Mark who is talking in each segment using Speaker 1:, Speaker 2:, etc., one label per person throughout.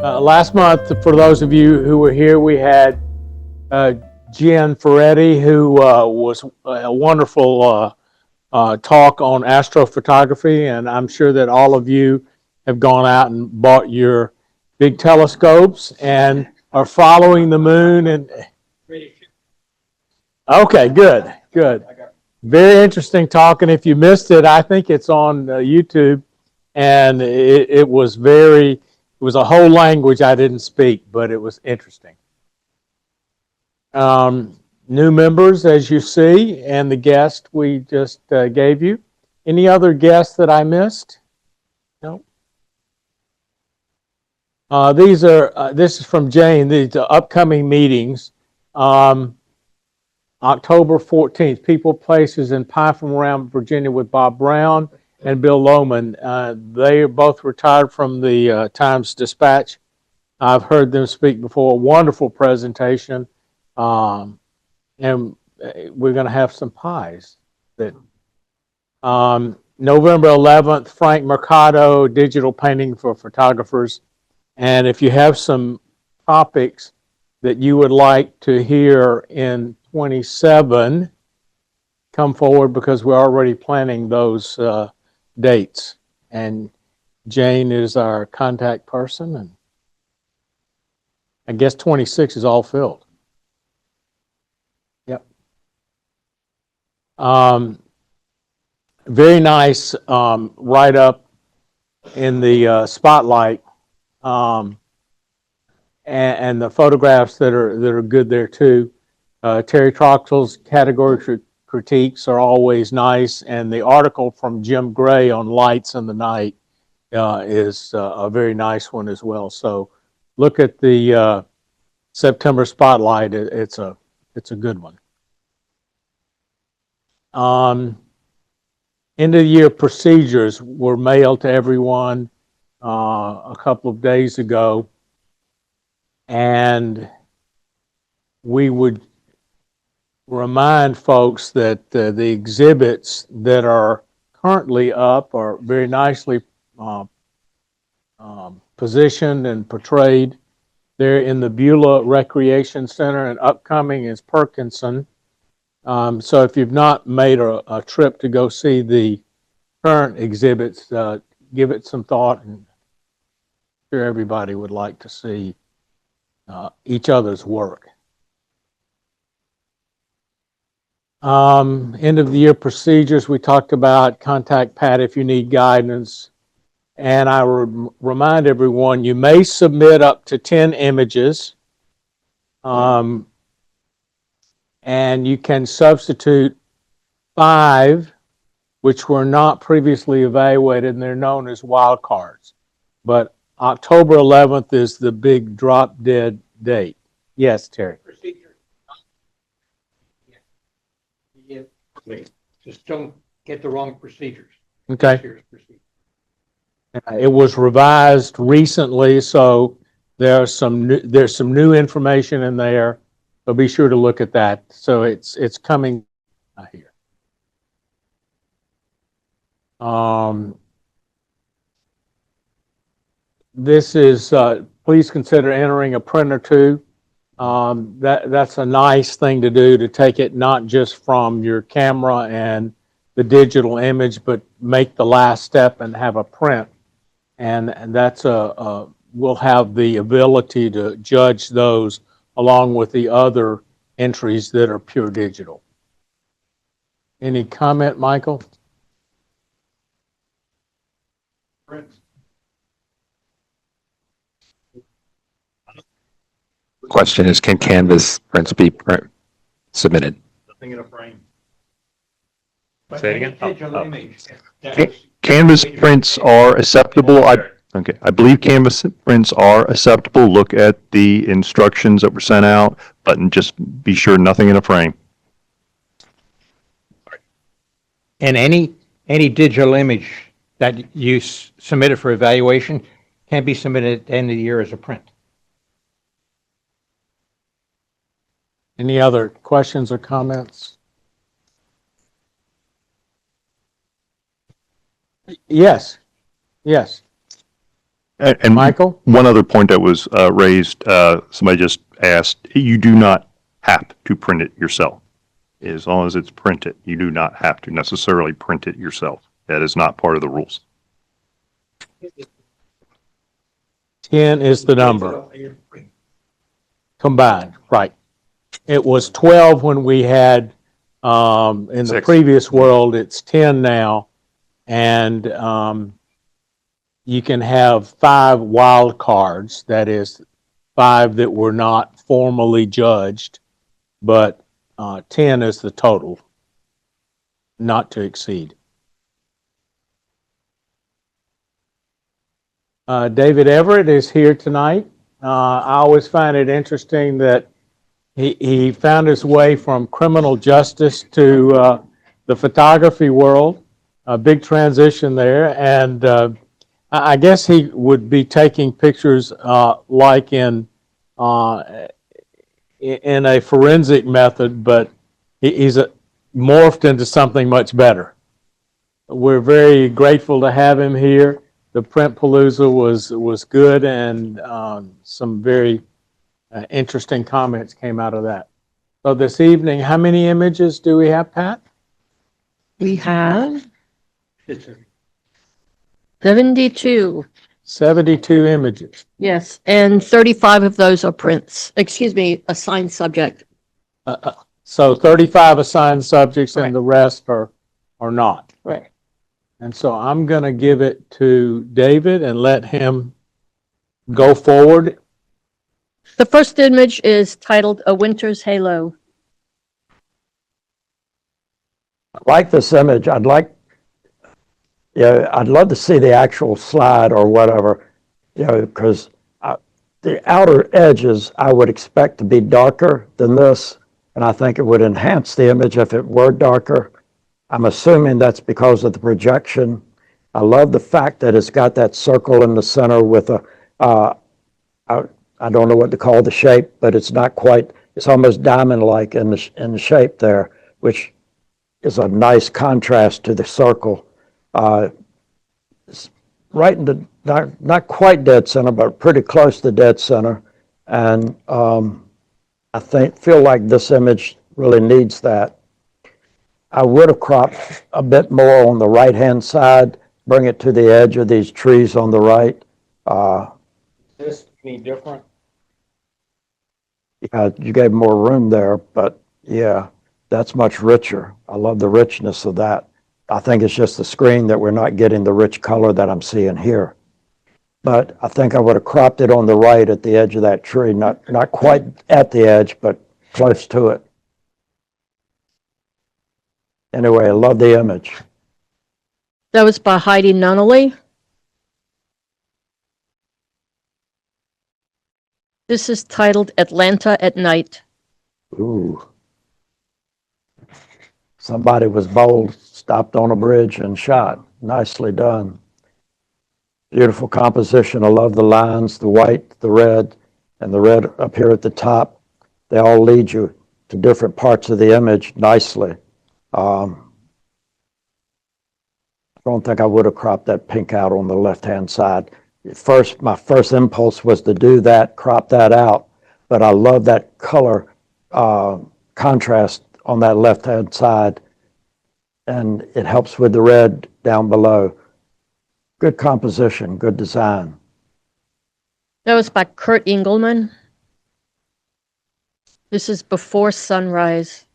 Speaker 1: Last month, for those of you who were here, we had Jen Ferretti, who was a wonderful talk on astrophotography, and I'm sure that all of you have gone out and bought your big telescopes and are following the moon. And okay, good. Very interesting talk, and if you missed it, I think it's on YouTube, and it was very. It was a whole language I didn't speak, but it was interesting. New members, as you see, and the guest we just gave you. Any other guests that I missed? No. This is from Jane. These are upcoming meetings. October 14th, People, Places, and Pie from Around Virginia with Bob Brown and Bill Lohman. They are both retired from the Times-Dispatch. I've heard them speak before. Wonderful presentation. And we're going to have some pies. November 11th, Frank Mercado, Digital Painting for Photographers. And if you have some topics that you would like to hear in 27, come forward, because we're already planning those dates, and Jane is our contact person, and I guess 26 is all filled. Yep. Very nice write-up in the Spotlight, and the photographs that are good there too. Terry Troxell's category critiques are always nice, and the article from Jim Gray on lights in the night is a very nice one as well. So look at the September Spotlight. It's a good one. End of the year procedures were mailed to everyone a couple of days ago, and we would remind folks that the exhibits that are currently up are very nicely positioned and portrayed. They're in the Beulah Recreation Center, and upcoming is Perkinson. So if you've not made a trip to go see the current exhibits, give it some thought, and I'm sure everybody would like to see each other's work. End of the year procedures, we talked about. Contact Pat if you need guidance. And I remind everyone, you may submit up to 10 images, and you can substitute 5 which were not previously evaluated, and they're known as wildcards. But October 11th is the big drop dead date. Yes, Terry.
Speaker 2: Just don't get the wrong procedures.
Speaker 1: Okay. It was revised recently, so there's some new information in there. So be sure to look at that. So it's coming here. This is please consider entering a print or two. That's a nice thing to do, to take it not just from your camera and the digital image, but make the last step and have a print. And that's we'll have the ability to judge those along with the other entries that are pure digital. Any comment, Michael?
Speaker 3: Question is, can Canvas prints be submitted?
Speaker 4: Nothing in a frame.
Speaker 2: Say it again.
Speaker 3: Canvas prints are acceptable. I believe Canvas prints are acceptable. Look at the instructions that were sent out, but just be sure nothing in a frame.
Speaker 2: And any digital image that you submitted for evaluation can be submitted at the end of the year as a print.
Speaker 1: Any other questions or comments? Yes.
Speaker 3: And
Speaker 1: Michael?
Speaker 3: one other point that was raised, somebody just asked, you do not have to print it yourself. As long as it's printed, you do not have to necessarily print it yourself. That is not part of the rules.
Speaker 1: 10 is the number. Combined, right. It was 12 when we had, in the
Speaker 3: Six.
Speaker 1: previous world, it's 10 now. And you can have 5 wild cards, that is 5 that were not formally judged, but 10 is the total, not to exceed. David Everett is here tonight. I always find it interesting that he found his way from criminal justice to the photography world. A big transition there, and I guess he would be taking pictures like in a forensic method, but he's morphed into something much better. We're very grateful to have him here. The Print Palooza was good, and some very interesting comments came out of that. So this evening, how many images do we have, Pat?
Speaker 4: We have 72.
Speaker 1: 72 images.
Speaker 4: Yes, and 35 of those are prints. Excuse me, assigned subject.
Speaker 1: So 35 assigned subjects,
Speaker 4: Right.
Speaker 1: and the rest are not.
Speaker 4: Right.
Speaker 1: And so I'm going to give it to David and let him go forward.
Speaker 4: The first image is titled A Winter's Halo.
Speaker 5: I like this image. I'd love to see the actual slide or whatever, because the outer edges I would expect to be darker than this, and I think it would enhance the image if it were darker. I'm assuming that's because of the projection. I love the fact that it's got that circle in the center with I don't know what to call the shape, but it's not quite, it's almost diamond-like in the shape there, which is a nice contrast to the circle. It's right in the, not quite dead center, but pretty close to dead center. And I feel like this image really needs that. I would have cropped a bit more on the right-hand side, bring it to the edge of these trees on the right.
Speaker 1: This any different?
Speaker 5: You gave more room there, but yeah, that's much richer. I love the richness of that. I think it's just the screen that we're not getting the rich color that I'm seeing here. But I think I would have cropped it on the right at the edge of that tree, not quite at the edge, but close to it. Anyway, I love the image.
Speaker 4: That was by Heidi Nunnally. This is titled Atlanta at Night.
Speaker 5: Ooh. Somebody was bold, stopped on a bridge and shot. Nicely done. Beautiful composition. I love the lines, the white, the red, and the red up here at the top. They all lead you to different parts of the image nicely. I don't think I would have cropped that pink out on the left-hand side. My first impulse was to do that, crop that out, but I love that color contrast on that left-hand side, and it helps with the red down below. Good composition, good design.
Speaker 4: That was by Kurt Engelman. This is Before Sunrise.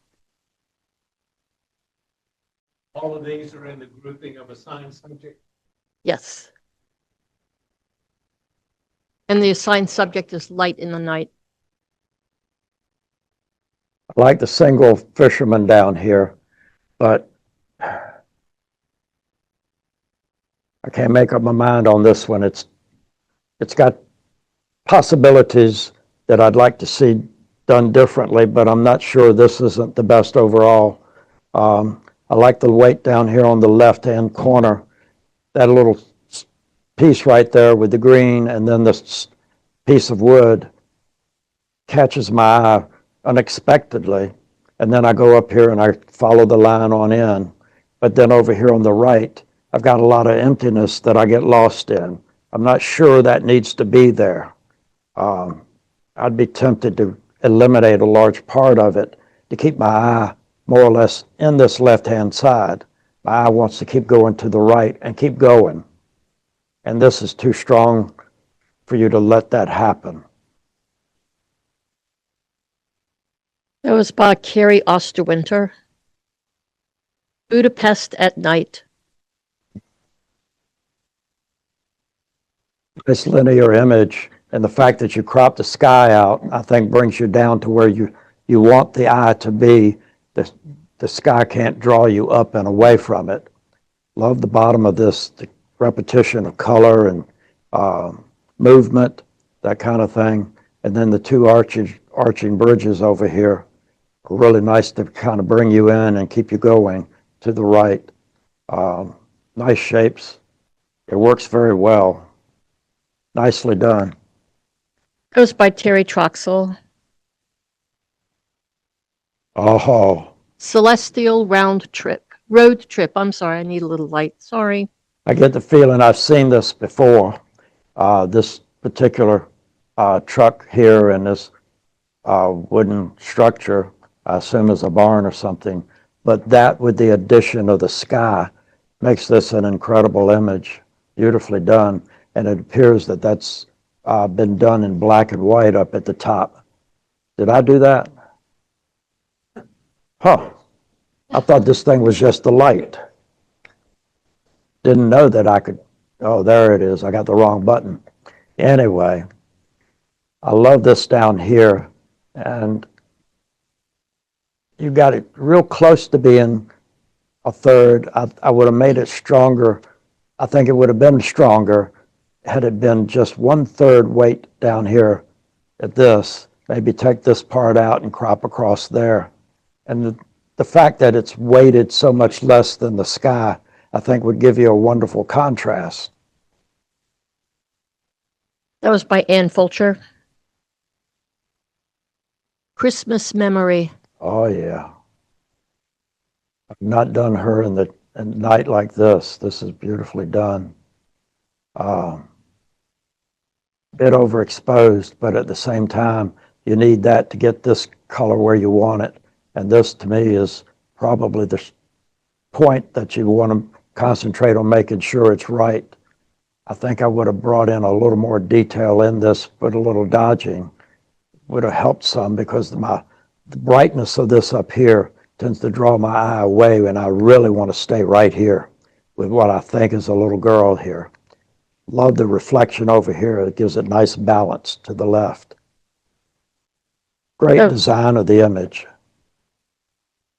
Speaker 1: All of these are in the grouping of assigned subject.
Speaker 4: Yes. And the assigned subject is Light in the Night.
Speaker 5: I like the single fisherman down here, but I can't make up my mind on this one. It's got possibilities that I'd like to see done differently, but I'm not sure this isn't the best overall. I like the weight down here on the left-hand corner, that little piece right there with the green, and then this piece of wood catches my eye unexpectedly. And then I go up here and I follow the line on in. But then over here on the right, I've got a lot of emptiness that I get lost in. I'm not sure that needs to be there. I'd be tempted to eliminate a large part of it to keep my eye more or less in this left-hand side. My eye wants to keep going to the right and keep going. And this is too strong for you to let that happen.
Speaker 4: That was by Carrie Osterwinter. Budapest at night.
Speaker 5: This linear image and the fact that you crop the sky out, I think brings you down to where you want the eye to be. The sky can't draw you up and away from it. Love the bottom of this, the repetition of color and movement, that kind of thing. And then the two arching bridges over here are really nice to kind of bring you in and keep you going to the right. Nice shapes. It works very well. Nicely done.
Speaker 4: That was by Terry Troxel.
Speaker 5: Oh,
Speaker 4: Celestial road trip. I'm sorry, I need a little light. Sorry.
Speaker 5: I get the feeling I've seen this before. This particular truck here and this wooden structure, I assume is a barn or something. But that with the addition of the sky makes this an incredible image, beautifully done. And it appears that that's been done in black and white up at the top. Did I do that? Huh. I thought this thing was just the light. Didn't know that I could, oh, there it is. I got the wrong button. Anyway, I love this down here. And you got it real close to being a third. I would have made it stronger. I think it would have been stronger had it been just 1/3 weight down here at this. Maybe take this part out and crop across there. And the fact that it's weighted so much less than the sky, I think would give you a wonderful contrast.
Speaker 4: That was by Ann Fulcher. Christmas Memory.
Speaker 5: Oh yeah. I've not done her in the night like this. This is beautifully done. Bit overexposed, but at the same time, you need that to get this color where you want it. And this to me is probably the point that you want to concentrate on making sure it's right. I think I would have brought in a little more detail in this, but a little dodging would have helped some because the brightness of this up here tends to draw my eye away, and I really want to stay right here with what I think is a little girl here. Love the reflection over here. It gives it nice balance to the left. Great design of the image.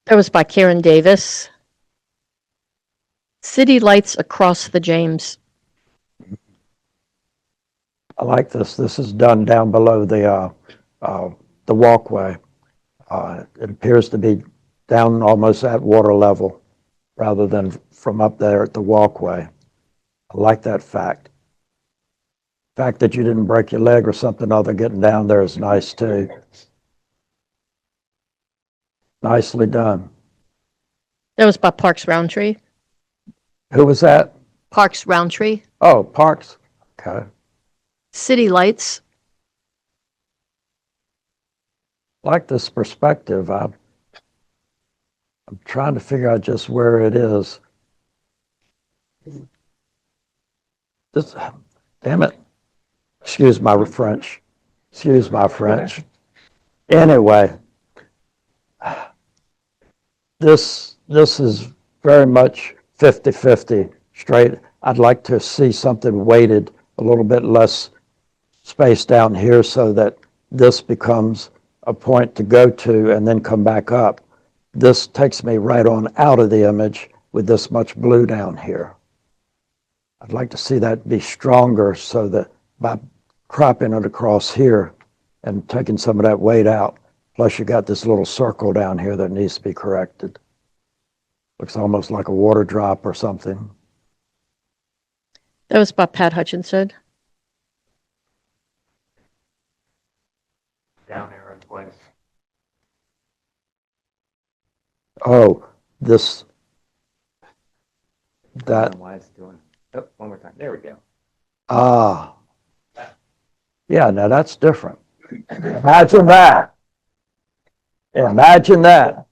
Speaker 4: That was by Karen Davis. City Lights Across the James.
Speaker 5: I like this. This is done down below the walkway. It appears to be down almost at water level rather than from up there at the walkway. I like that fact. The fact that you didn't break your leg or something other getting down there is nice too. Nicely done.
Speaker 4: That was by Parks Roundtree.
Speaker 5: Who was that?
Speaker 4: Parks Roundtree.
Speaker 5: Oh, Parks. Okay.
Speaker 4: City Lights.
Speaker 5: Like this perspective. I'm trying to figure out just where it is. This, damn it. Excuse my French. Excuse my French. Anyway, this is very much 50-50 straight. I'd like to see something weighted a little bit less space down here so that this becomes a point to go to and then come back up. This takes me right on out of the image with this much blue down here. I'd like to see that be stronger so that by cropping it across here and taking some of that weight out, plus you got this little circle down here that needs to be corrected. Looks almost like a water drop or something.
Speaker 4: That was by Pat Hutchinson.
Speaker 2: Down there in place.
Speaker 5: Oh, this, that,
Speaker 2: Why it's doing, oh, one more time, there we go.
Speaker 5: Ah, yeah, now that's different. Imagine that. Imagine that.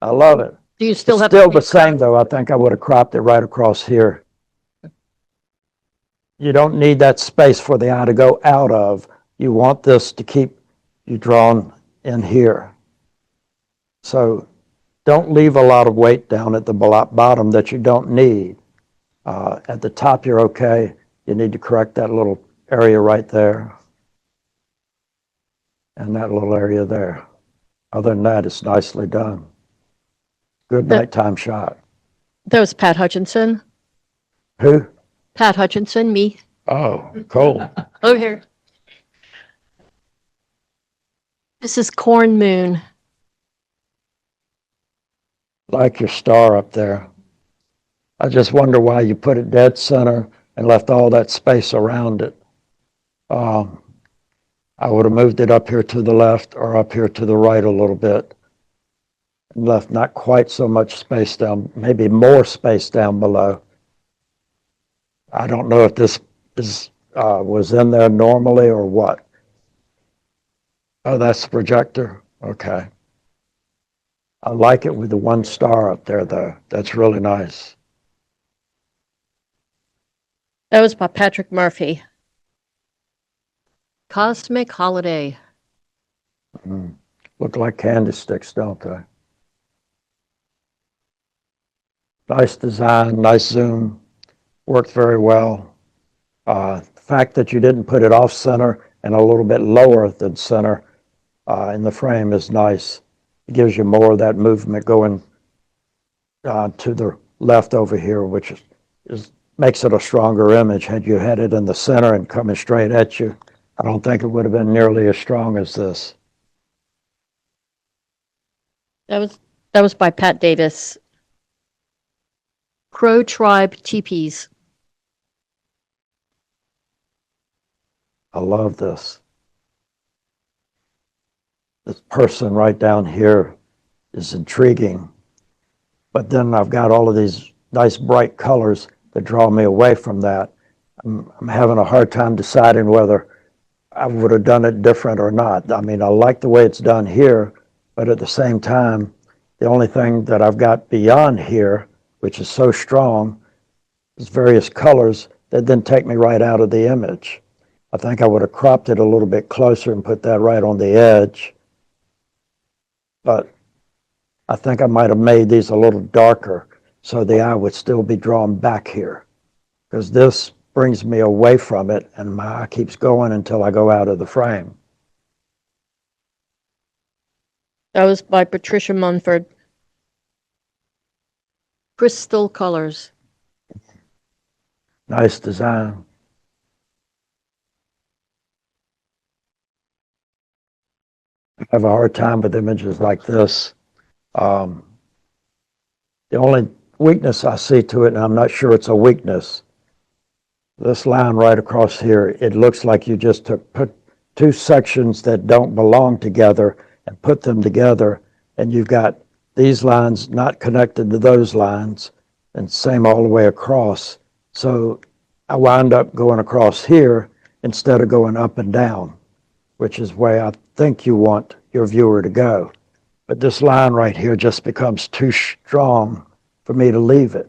Speaker 5: I love it.
Speaker 4: Do you still
Speaker 5: It's
Speaker 4: have?
Speaker 5: still the same though. I think I would have cropped it right across here. You don't need that space for the eye to go out of. You want this to keep you drawn in here. So don't leave a lot of weight down at the bottom that you don't need. At the top, you're okay. You need to correct that little area right there and that little area there. Other than that, it's nicely done. Good nighttime shot.
Speaker 4: That was Pat Hutchinson.
Speaker 5: Who?
Speaker 4: Pat Hutchinson, me.
Speaker 5: Oh, cool.
Speaker 4: Over here. This is Corn Moon.
Speaker 5: Like your star up there. I just wonder why you put it dead center and left all that space around it. I would have moved it up here to the left or up here to the right a little bit. And left not quite so much space down, maybe more space down below. I don't know if this was in there normally or what. Oh, that's the projector? Okay. I like it with the one star up there, though. That's really nice.
Speaker 4: That was by Patrick Murphy. Cosmic Holiday.
Speaker 5: Look like candy sticks, don't they? Nice design, nice zoom. Worked very well. The fact that you didn't put it off center and a little bit lower than center in the frame is nice. It gives you more of that movement going to the left over here, which makes it a stronger image. Had you had it in the center and coming straight at you, I don't think it would have been nearly as strong as this.
Speaker 4: That was by Pat Davis. Crow Tribe Teepees.
Speaker 5: I love this. This person right down here is intriguing, but then I've got all of these nice bright colors that draw me away from that. I'm having a hard time deciding whether I would have done it different or not. I mean, I like the way it's done here, but at the same time, the only thing that I've got beyond here, which is so strong, is various colors that then take me right out of the image. I think I would have cropped it a little bit closer and put that right on the edge. But I think I might have made these a little darker so the eye would still be drawn back here, because this brings me away from it and my eye keeps going until I go out of the frame.
Speaker 4: That was by Patricia Munford. Crystal Colors.
Speaker 5: Nice design. I have a hard time with images like this. The only weakness I see to it, and I'm not sure it's a weakness, this line right across here, it looks like you just put two sections that don't belong together and put them together, and you've got these lines not connected to those lines, and same all the way across. So I wind up going across here instead of going up and down, which is where I think you want your viewer to go. But this line right here just becomes too strong for me to leave it.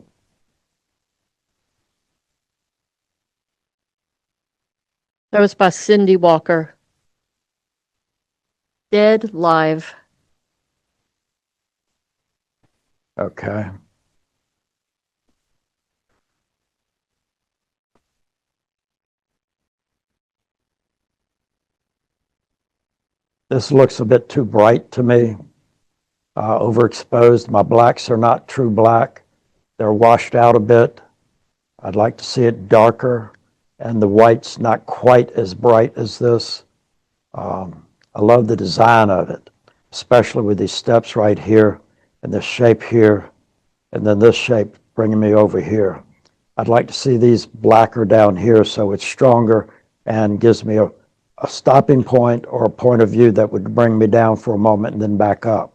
Speaker 4: That was by Cindy Walker. Dead Live.
Speaker 5: Okay. This looks a bit too bright to me. Overexposed. My blacks are not true black. They're washed out a bit. I'd like to see it darker, and the white's not quite as bright as this. I love the design of it, especially with these steps right here, and this shape here, and then this shape bringing me over here. I'd like to see these blacker down here so it's stronger and gives me a stopping point or a point of view that would bring me down for a moment and then back up.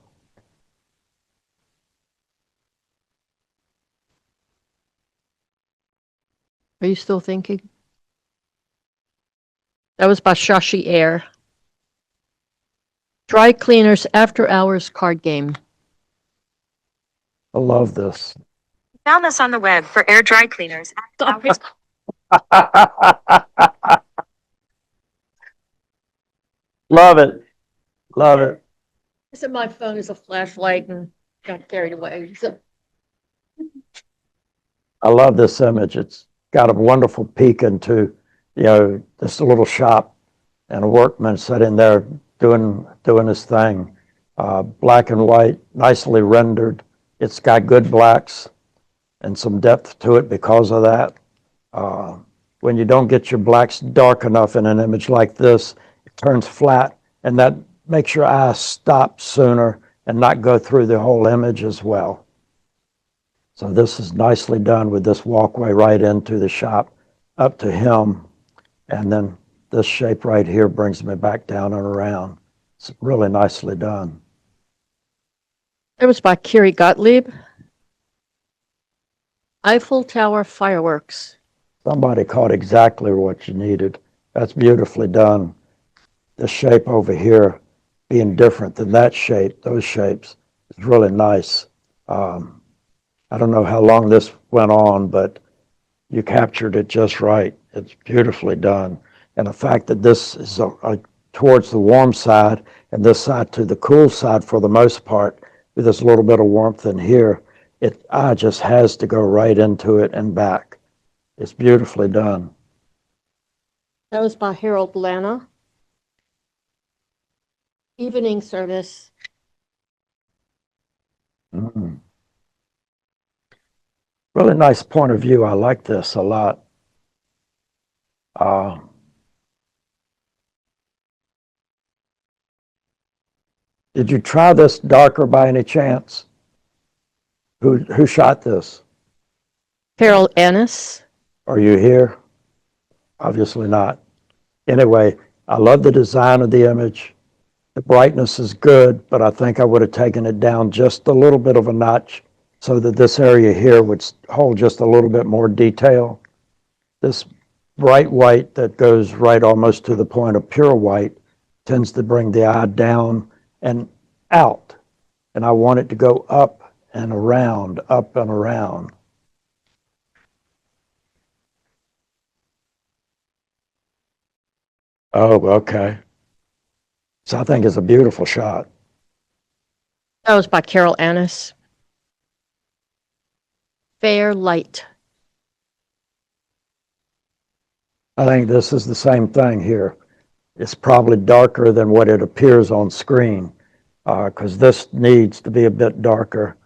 Speaker 4: Are you still thinking? That was by Shashi Air. Dry Cleaners After Hours Card Game.
Speaker 5: I love this.
Speaker 6: Found this on the web for air dry cleaners.
Speaker 5: Love it. Love it.
Speaker 4: I said my phone is a flashlight and got carried away. So
Speaker 5: I love this image. It's got a wonderful peek into, just a little shop and a workman sitting there doing his thing. Black and white, nicely rendered. It's got good blacks and some depth to it because of that. When you don't get your blacks dark enough in an image like this, it turns flat, and that makes your eye stop sooner and not go through the whole image as well. So this is nicely done with this walkway right into the shop up to him. And then this shape right here brings me back down and around. It's really nicely done.
Speaker 4: it was by Kiri Gottlieb. Eiffel Tower Fireworks.
Speaker 5: Somebody caught exactly what you needed. That's beautifully done. The shape over here being different than that shape, those shapes, is really nice. I don't know how long this went on, but you captured it just right. It's beautifully done. And the fact that this is towards the warm side and this side to the cool side for the most part, with this little bit of warmth in here, eye just has to go right into it and back. It's beautifully done.
Speaker 4: That was by Harold Lana. Evening Service.
Speaker 5: Mm. Really nice point of view. I like this a lot. Did you try this darker by any chance? Who shot this?
Speaker 4: Harold Ennis.
Speaker 5: Are you here? Obviously not. Anyway, I love the design of the image. The brightness is good, but I think I would have taken it down just a little bit of a notch so that this area here would hold just a little bit more detail. This bright white that goes right almost to the point of pure white tends to bring the eye down and out. And I want it to go up and around, up and around. Oh, okay. So I think it's a beautiful shot.
Speaker 4: That was by Carol Annis. Fair Light.
Speaker 5: I think this is the same thing here. It's probably darker than what it appears on screen, because this needs to be a bit darker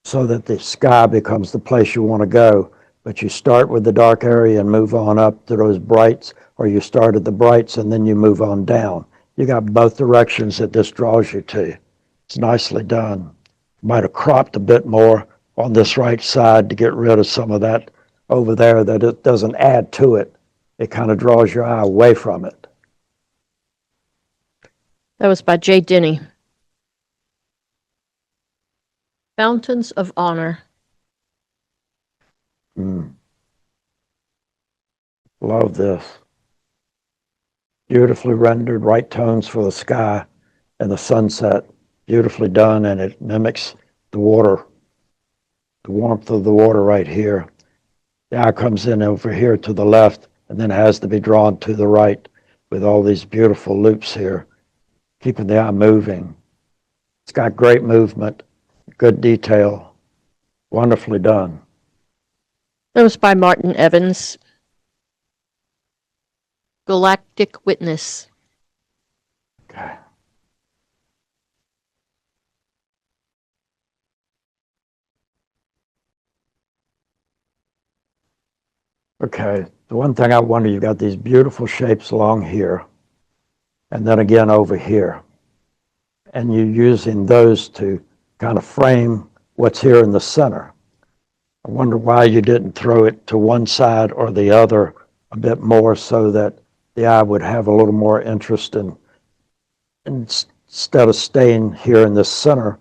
Speaker 5: so that the sky becomes the place you want to go. But you start with the dark area and move on up to those brights, or you start at the brights and then you move on down. You got both directions that this draws you to. It's nicely done. Might have cropped a bit more on this right side to get rid of some of that over there that it doesn't add to it. It kind of draws your eye away from it.
Speaker 4: That was by Jay Denny. Fountains of Honor.
Speaker 5: Love this. Beautifully rendered, right tones for the sky and the sunset. Beautifully done, and it mimics the water, the warmth of the water right here. The eye comes in over here to the left and then has to be drawn to the right with all these beautiful loops here, keeping the eye moving. It's got great movement, good detail, wonderfully done.
Speaker 4: That was by Martin Evans. Galactic Witness.
Speaker 5: Okay. Okay, the one thing I wonder, you've got these beautiful shapes along here, and then again over here. And you're using those to kind of frame what's here in the center. I wonder why you didn't throw it to one side or the other a bit more so that the eye would have a little more interest in instead of staying here in the center,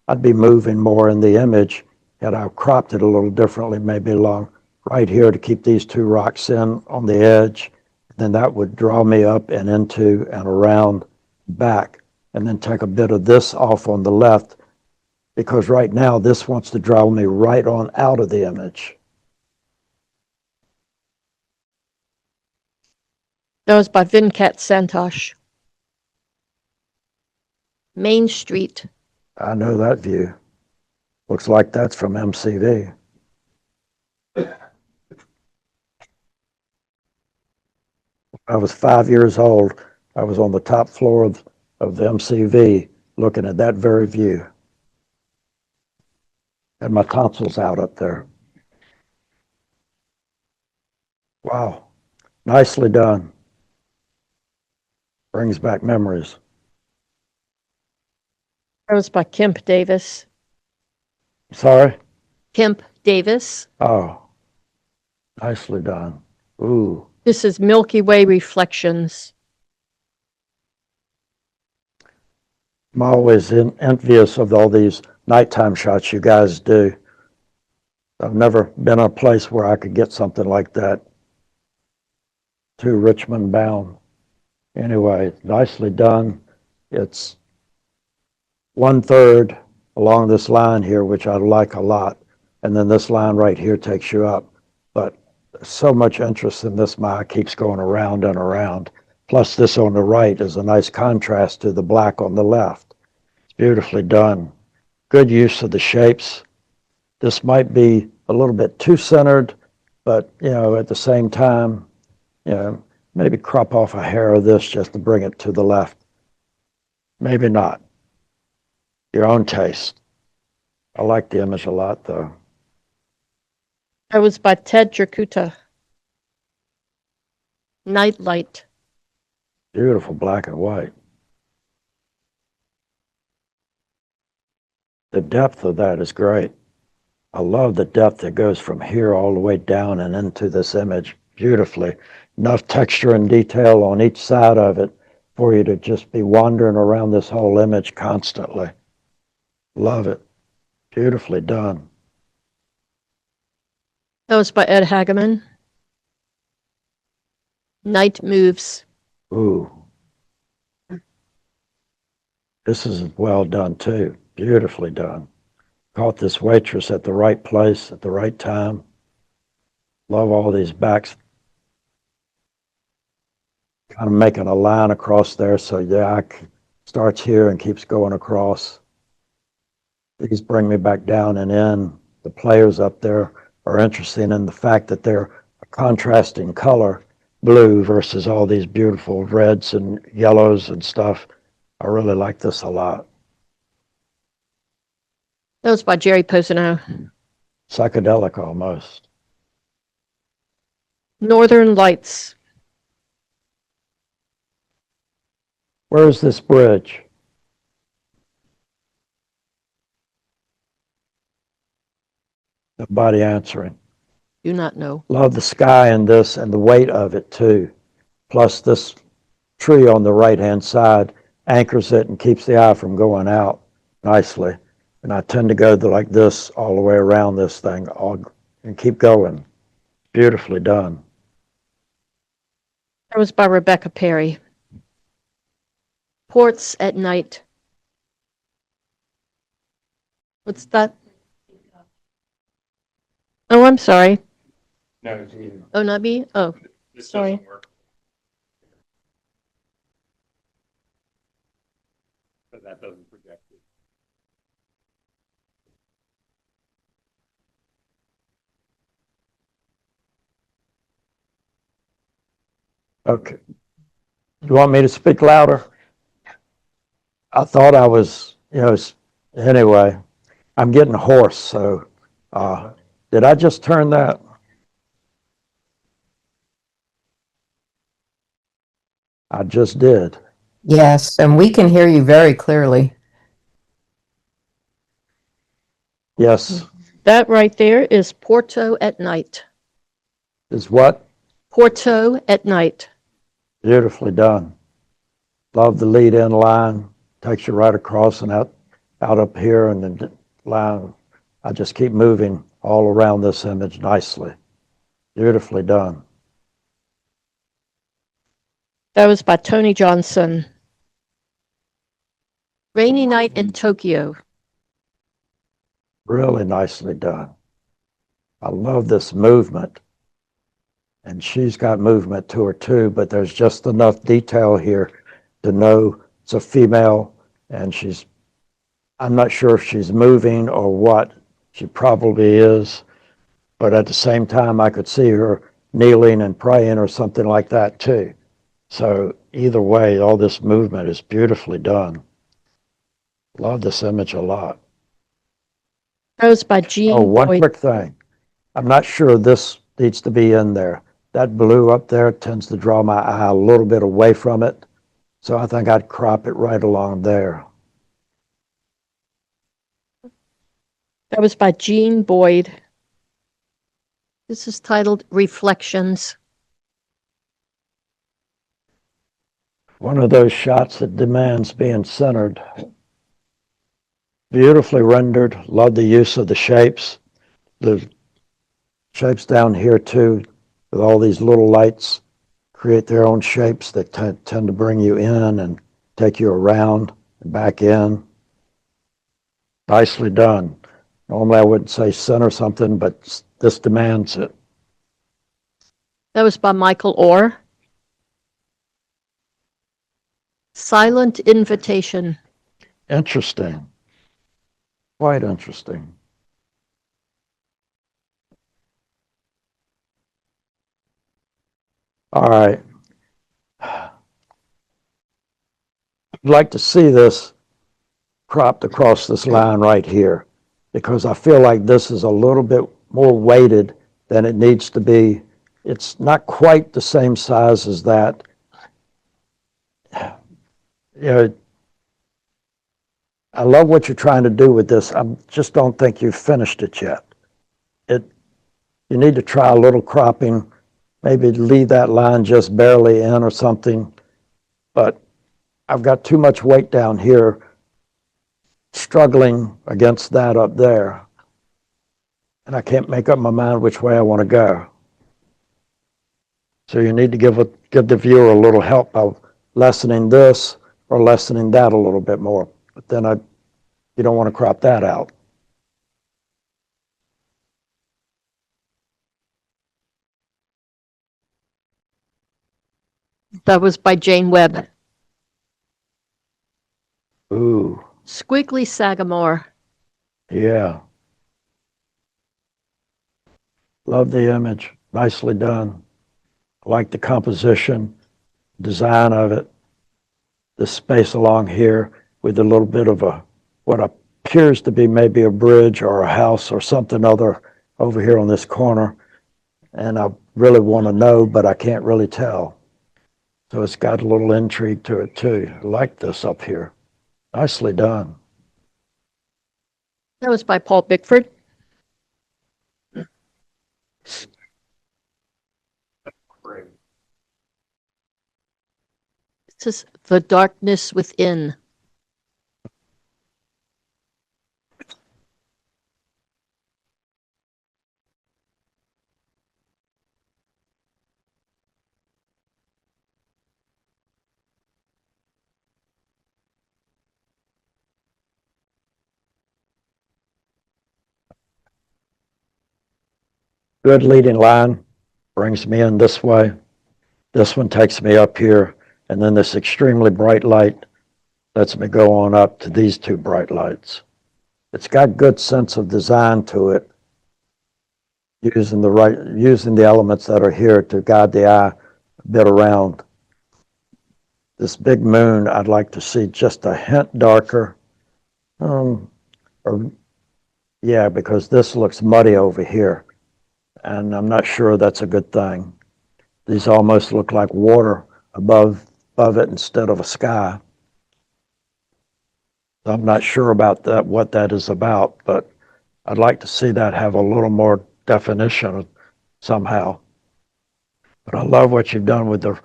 Speaker 5: I'd be moving more in the image had I cropped it a little differently, maybe along right here to keep these two rocks in on the edge. Then that would draw me up and into and around back, and then take a bit of this off on the left, because right now this wants to draw me right on out of the image.
Speaker 4: That was by Venkat Santosh. Main Street.
Speaker 5: I know that view. Looks like that's from MCV. I was 5 years old. I was on the top floor of the MCV looking at that very view. And my tonsils out up there. Wow. Nicely done. Brings back memories.
Speaker 4: That was by Kemp Davis.
Speaker 5: Sorry?
Speaker 4: Kemp Davis.
Speaker 5: Oh, nicely done. Ooh.
Speaker 4: This is Milky Way Reflections.
Speaker 5: I'm always envious of all these nighttime shots you guys do. I've never been in a place where I could get something like that. To Richmond bound. Anyway, nicely done. It's 1/3 along this line here, which I like a lot. And then this line right here takes you up. But so much interest in this mile, keeps going around and around. Plus this on the right is a nice contrast to the black on the left. It's beautifully done. Good use of the shapes. This might be a little bit too centered, but at the same time, maybe crop off a hair of this just to bring it to the left. Maybe not. Your own taste. I like the image a lot though.
Speaker 4: That was by Ted Dracuta. Nightlight.
Speaker 5: Beautiful black and white. The depth of that is great. I love the depth that goes from here all the way down and into this image beautifully. Enough texture and detail on each side of it for you to just be wandering around this whole image constantly. Love it. Beautifully done.
Speaker 4: That was by Ed Hageman. Night Moves.
Speaker 5: Ooh. This is well done too. Beautifully done. Caught this waitress at the right place at the right time. Love all these backs. Kind of making a line across there, so starts here and keeps going across. These bring me back down and in. The players up there are interesting in the fact that they're a contrasting color, blue versus all these beautiful reds and yellows and stuff. I really like this a lot.
Speaker 4: That was by Jerry Posino.
Speaker 5: Psychedelic almost.
Speaker 4: Northern Lights.
Speaker 5: Where is this bridge? Nobody answering.
Speaker 4: Do not know.
Speaker 5: Love the sky in this and the weight of it too. Plus this tree on the right-hand side anchors it and keeps the eye from going out nicely. And I tend to go like this all the way around this thing and keep going. Beautifully done.
Speaker 4: That was by Rebecca Perry. Ports at Night. What's that? Oh, I'm sorry.
Speaker 3: No,
Speaker 4: Oh, not me? Oh, sorry.
Speaker 3: But that doesn't project it.
Speaker 5: Okay. You want me to speak louder? I thought I was, anyway, I'm getting hoarse, so did I just turn that? I just did.
Speaker 7: Yes, and we can hear you very clearly.
Speaker 5: Yes.
Speaker 4: That right there is Porto at Night.
Speaker 5: Is what?
Speaker 4: Porto at Night.
Speaker 5: Beautifully done. Love the lead in line. Takes you right across and out up here, and then line. I just keep moving all around this image nicely. Beautifully done.
Speaker 4: That was by Tony Johnson. Rainy Night in Tokyo.
Speaker 5: Really nicely done. I love this movement. And she's got movement to her too, but there's just enough detail here to know it's a female and I'm not sure if she's moving or what. She probably is, but at the same time, I could see her kneeling and praying or something like that too. So either way, all this movement is beautifully done. Love this image a lot.
Speaker 4: That was by Jean
Speaker 5: Oh, one
Speaker 4: Boyd.
Speaker 5: quick thing. I'm not sure this needs to be in there. That blue up there tends to draw my eye a little bit away from it. So I think I'd crop it right along there.
Speaker 4: That was by Jean Boyd. This is titled Reflections.
Speaker 5: One of those shots that demands being centered. Beautifully rendered. Love the use of the shapes. The shapes down here too, with all these little lights, create their own shapes that tend to bring you in and take you around and back in. Nicely done. Normally I wouldn't say center something, but this demands it.
Speaker 4: That was by Michael Orr. Silent Invitation.
Speaker 5: Interesting. Quite interesting. All right. I'd like to see this cropped across this line right here, because I feel like this is a little bit more weighted than it needs to be. It's not quite the same size as that. You know, I love what you're trying to do with this. I just don't think you've finished it yet. You need to try a little cropping, maybe leave that line just barely in or something. But I've got too much weight down here struggling against that up there. And I can't make up my mind which way I want to go. So you need to give the viewer a little help by lessening this or lessening that a little bit more. But then you don't want to crop that out.
Speaker 4: That was by Jane Webb.
Speaker 5: Ooh,
Speaker 4: Squiggly Sagamore.
Speaker 5: yeah. Love the image. Nicely done. I like the composition, design of it. The space along here with a little bit of what appears to be maybe a bridge or a house or something other over here on this corner. And I really want to know, but I can't really tell. So it's got a little intrigue to it too. I like this up here. Nicely done.
Speaker 4: That was by Paul Bickford. This is The Darkness Within.
Speaker 5: Good leading line, brings me in this way. This one takes me up here, and then this extremely bright light lets me go on up to these two bright lights. It's got good sense of design to it, using the elements that are here to guide the eye a bit around. This big moon, I'd like to see just a hint darker. Because this looks muddy over here, and I'm not sure that's a good thing. These almost look like water above it instead of a sky. I'm not sure about that, what that is about, but I'd like to see that have a little more definition somehow. But I love what you've done with the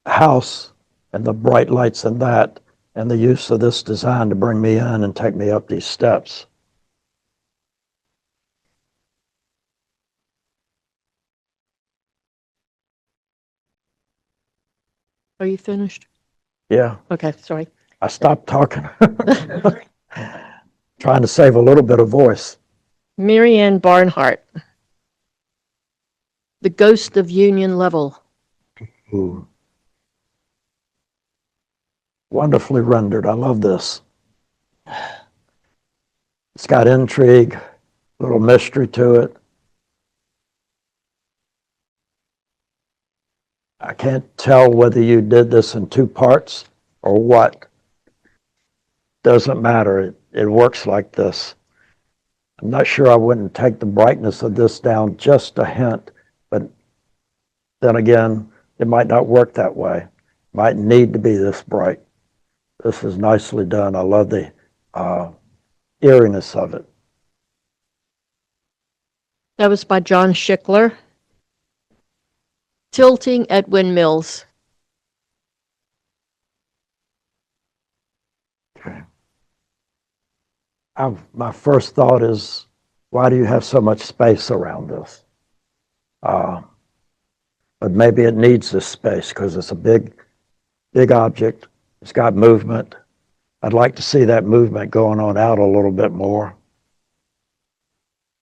Speaker 5: house and the bright lights and that, and the use of this design to bring me in and take me up these steps.
Speaker 4: Are you finished?
Speaker 5: Yeah,
Speaker 4: Okay, sorry.
Speaker 5: I stopped talking. Trying to save a little bit of voice.
Speaker 4: Mary Ann Barnhart. The Ghost of Union Level.
Speaker 5: Ooh. Wonderfully rendered. I love this. It's got intrigue, a little mystery to it. I can't tell whether you did this in two parts or what. Doesn't matter. It works like this. I'm not sure I wouldn't take the brightness of this down just a hint, but then again, it might not work that way. Might need to be this bright. This is nicely done. I love the eeriness of it.
Speaker 4: That was by John Schickler. Tilting at Windmills.
Speaker 5: My first thought is, why do you have so much space around this? But maybe it needs this space because it's a big object. It's got movement. I'd like to see that movement going on out a little bit more.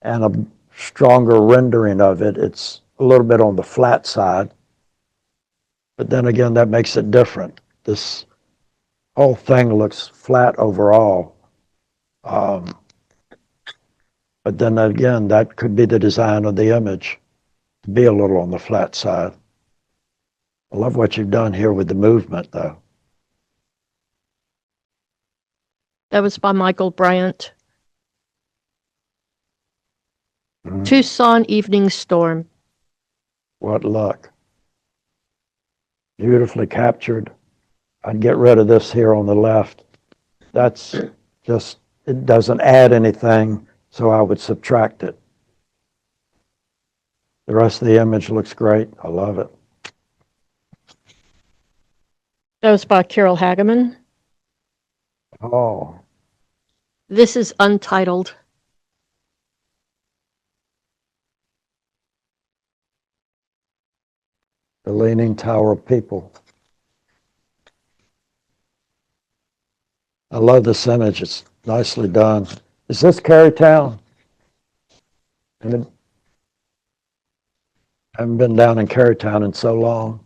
Speaker 5: And a stronger rendering of it. It's a little bit on the flat side. But then again, that makes it different. This whole thing looks flat overall. But then again, that could be the design of the image, to be a little on the flat side. I love what you've done here with the movement, though.
Speaker 4: That was by Michael Bryant.
Speaker 5: Mhm.
Speaker 4: Tucson Evening Storm.
Speaker 5: What luck. Beautifully captured. I'd get rid of this here on the left. That's just, it doesn't add anything, so I would subtract it. The rest of the image looks great. I love it.
Speaker 4: That was by Carol Hageman.
Speaker 5: Oh,
Speaker 4: This is untitled.
Speaker 5: the Leaning Tower of People. I love this image. It's nicely done. Is this Carytown? I haven't been down in Carytown in so long.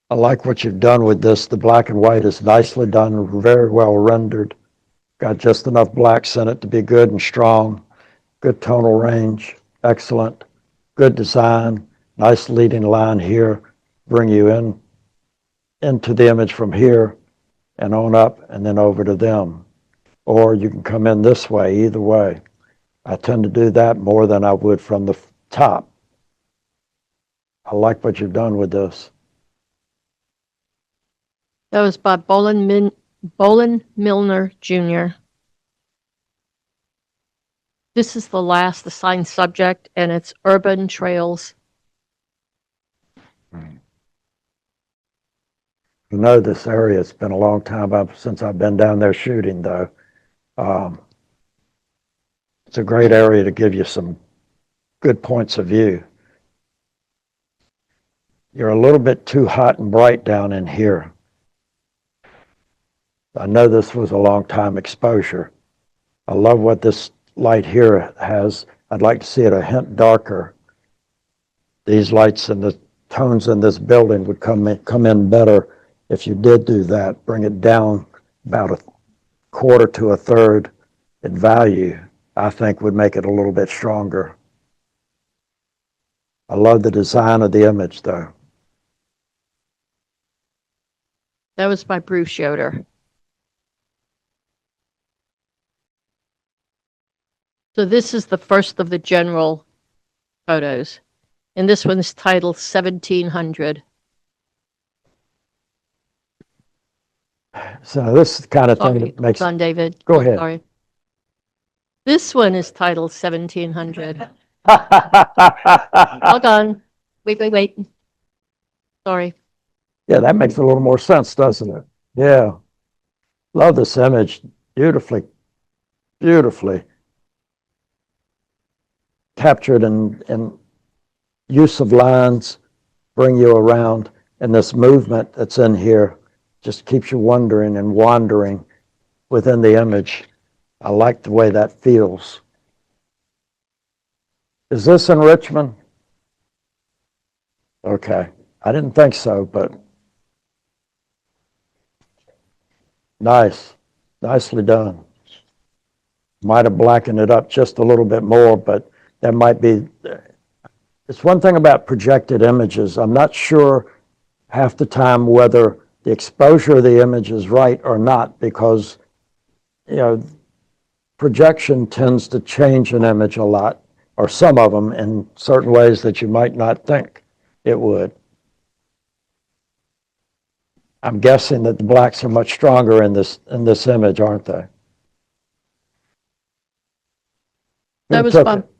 Speaker 5: I like what you've done with this. The black and white is nicely done, very well rendered. Got just enough blacks in it to be good and strong. Good tonal range, excellent. Good design, nice leading line here. Bring you into the image from here and on up and then over to them. Or you can come in this way, either way. I tend to do that more than I would from the top. I like what you've done with this.
Speaker 4: That was by Bolin Milner Jr. This is the last assigned subject, and it's urban trails.
Speaker 5: You know this area. It's been a long time since I've been down there shooting, though. It's a great area to give you some good points of view. You're a little bit too hot and bright down in here. I know this was a long time exposure. I love what this light here has. I'd like to see it a hint darker. These lights and the tones in this building would come in better if you did do that. Bring it down about a quarter to a third in value. I think would make it a little bit stronger. I love the design of the image, though.
Speaker 4: That was by Bruce Yoder. So this is the first of the general photos. And this one's titled 1700.
Speaker 5: So this is the kind of thing
Speaker 4: Sorry,
Speaker 5: that makes.
Speaker 4: hold on, David.
Speaker 5: Go ahead.
Speaker 4: Sorry. This one is titled 1700. Hold on. Wait. Sorry.
Speaker 5: Yeah, that makes a little more sense, doesn't it? Yeah. Love this image. Beautifully captured in use of lines, bring you around, and this movement that's in here just keeps you wondering and wandering within the image. I like the way that feels. Is this in Richmond? Okay. I didn't think so, but nice. Nicely done. Might have blackened it up just a little bit more, but that might be. It's one thing about projected images. I'm not sure half the time whether the exposure of the image is right or not, because, you know, projection tends to change an image a lot, or some of them in certain ways that you might not think it would. I'm guessing that the blacks are much stronger in this image, aren't they?
Speaker 4: That
Speaker 5: Who
Speaker 4: was
Speaker 5: took
Speaker 4: Bob.
Speaker 5: it?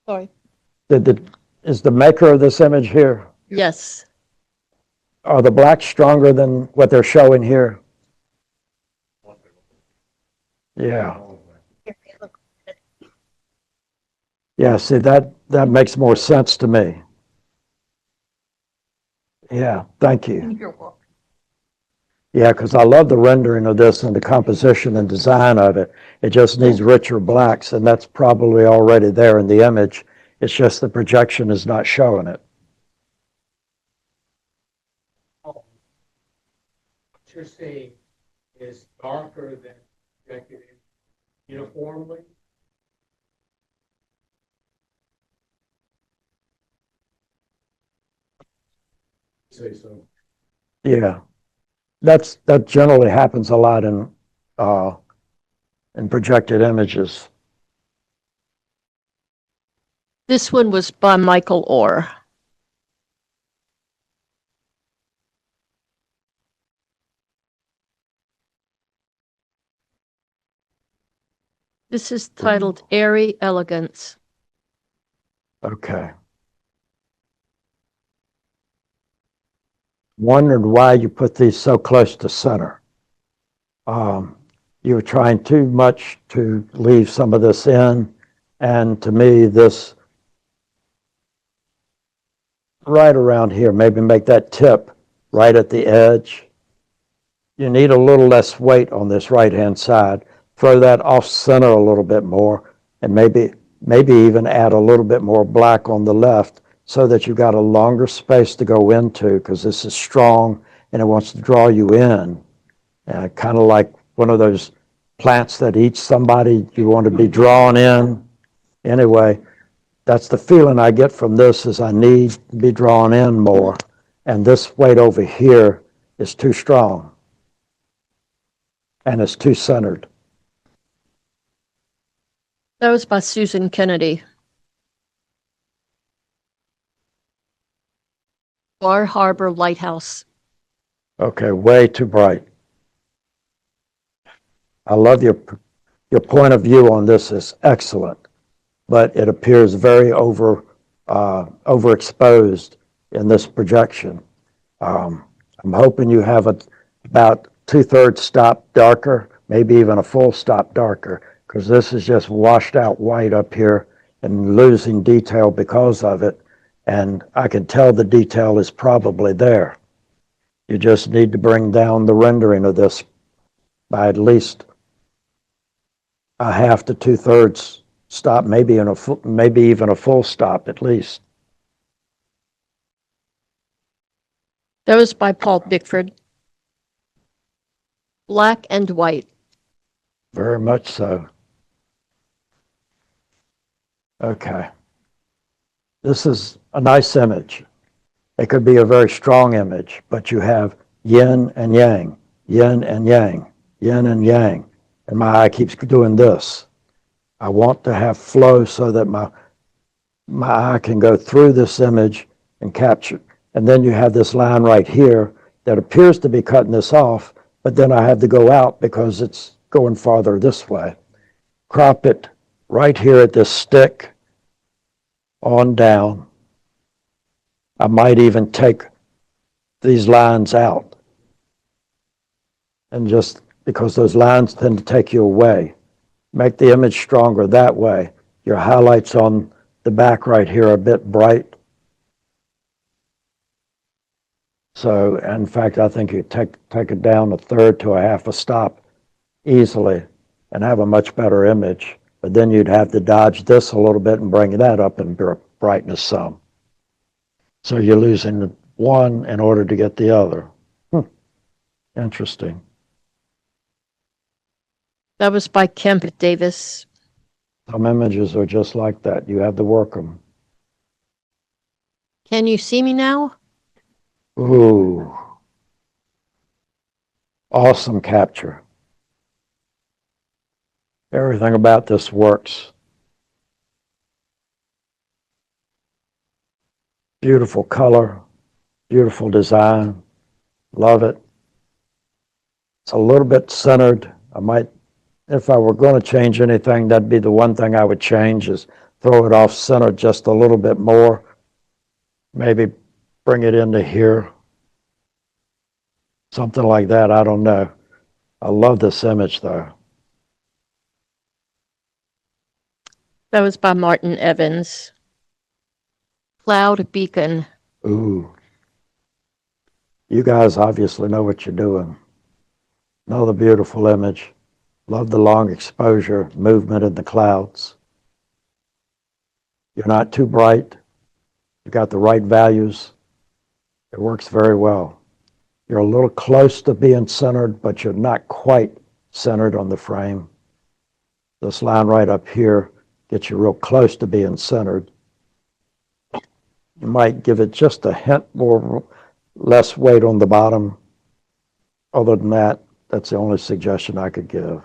Speaker 4: Sorry.
Speaker 5: Is the maker of this image here?
Speaker 4: Yes.
Speaker 5: Are the blacks stronger than what they're showing here? Yeah. Yeah, see, that makes more sense to me. Yeah, thank you. Yeah, because I love the rendering of this and the composition and design of it. It just needs richer blacks, and that's probably already there in the image. It's just the projection is not showing it.
Speaker 1: What you're seeing is darker than projected uniformly. Say so.
Speaker 5: Yeah, that generally happens a lot in projected images.
Speaker 4: This one was by Michael Orr. This is titled Airy Elegance.
Speaker 5: Okay. Wondered why you put these so close to center. You were trying too much to leave some of this in, and to me, this right around here, maybe make that tip right at the edge. You need a little less weight on this right-hand side. Throw that off center a little bit more, and maybe even add a little bit more black on the left, so that you've got a longer space to go into, because this is strong and it wants to draw you in. Kind of like one of those plants that eats somebody, you want to be drawn in. Anyway, that's the feeling I get from this, is I need to be drawn in more. And this weight over here is too strong. And it's too centered.
Speaker 4: That was by Susan Kennedy. Bar Harbor Lighthouse.
Speaker 5: Okay, way too bright. I love your point of view on this is excellent, but it appears very overexposed in this projection. I'm hoping you have about 2/3 stop darker, maybe even a full stop darker, because this is just washed out white up here and losing detail because of it. And I can tell the detail is probably there. You just need to bring down the rendering of this by at least a half to 2/3 stop, maybe even a full stop at least.
Speaker 4: That was by Paul Bickford. Black and white.
Speaker 5: Very much so. Okay. This is a nice image. It could be a very strong image, but you have yin and yang, yin and yang, yin and yang. And my eye keeps doing this. I want to have flow so that my eye can go through this image and capture. And then you have this line right here that appears to be cutting this off, but then I have to go out because it's going farther this way. Crop it right here at this stick on down. I might even take these lines out. And just because those lines tend to take you away, make the image stronger that way. Your highlights on the back right here are a bit bright. So, in fact, I think you take it down a third to a half a stop easily and have a much better image. But then you'd have to dodge this a little bit and bring that up in brightness some. So you're losing one in order to get the other. Interesting.
Speaker 4: That was by Kemp Davis.
Speaker 5: Some images are just like that. You have to work them.
Speaker 4: Can you see me now?
Speaker 5: Ooh. Awesome capture. Everything about this works. Beautiful color, beautiful design. Love it. It's a little bit centered. If I were going to change anything, that'd be the one thing I would change, is throw it off center just a little bit more. Maybe bring it into here. Something like that, I don't know. I love this image though.
Speaker 4: That was by Martin Evans. Cloud Beacon.
Speaker 5: Ooh. You guys obviously know what you're doing. Another beautiful image. Love the long exposure, movement in the clouds. You're not too bright. You got the right values. It works very well. You're a little close to being centered, but you're not quite centered on the frame. This line right up here gets you real close to being centered. You might give it just a hint more, less weight on the bottom. Other than that, that's the only suggestion I could give.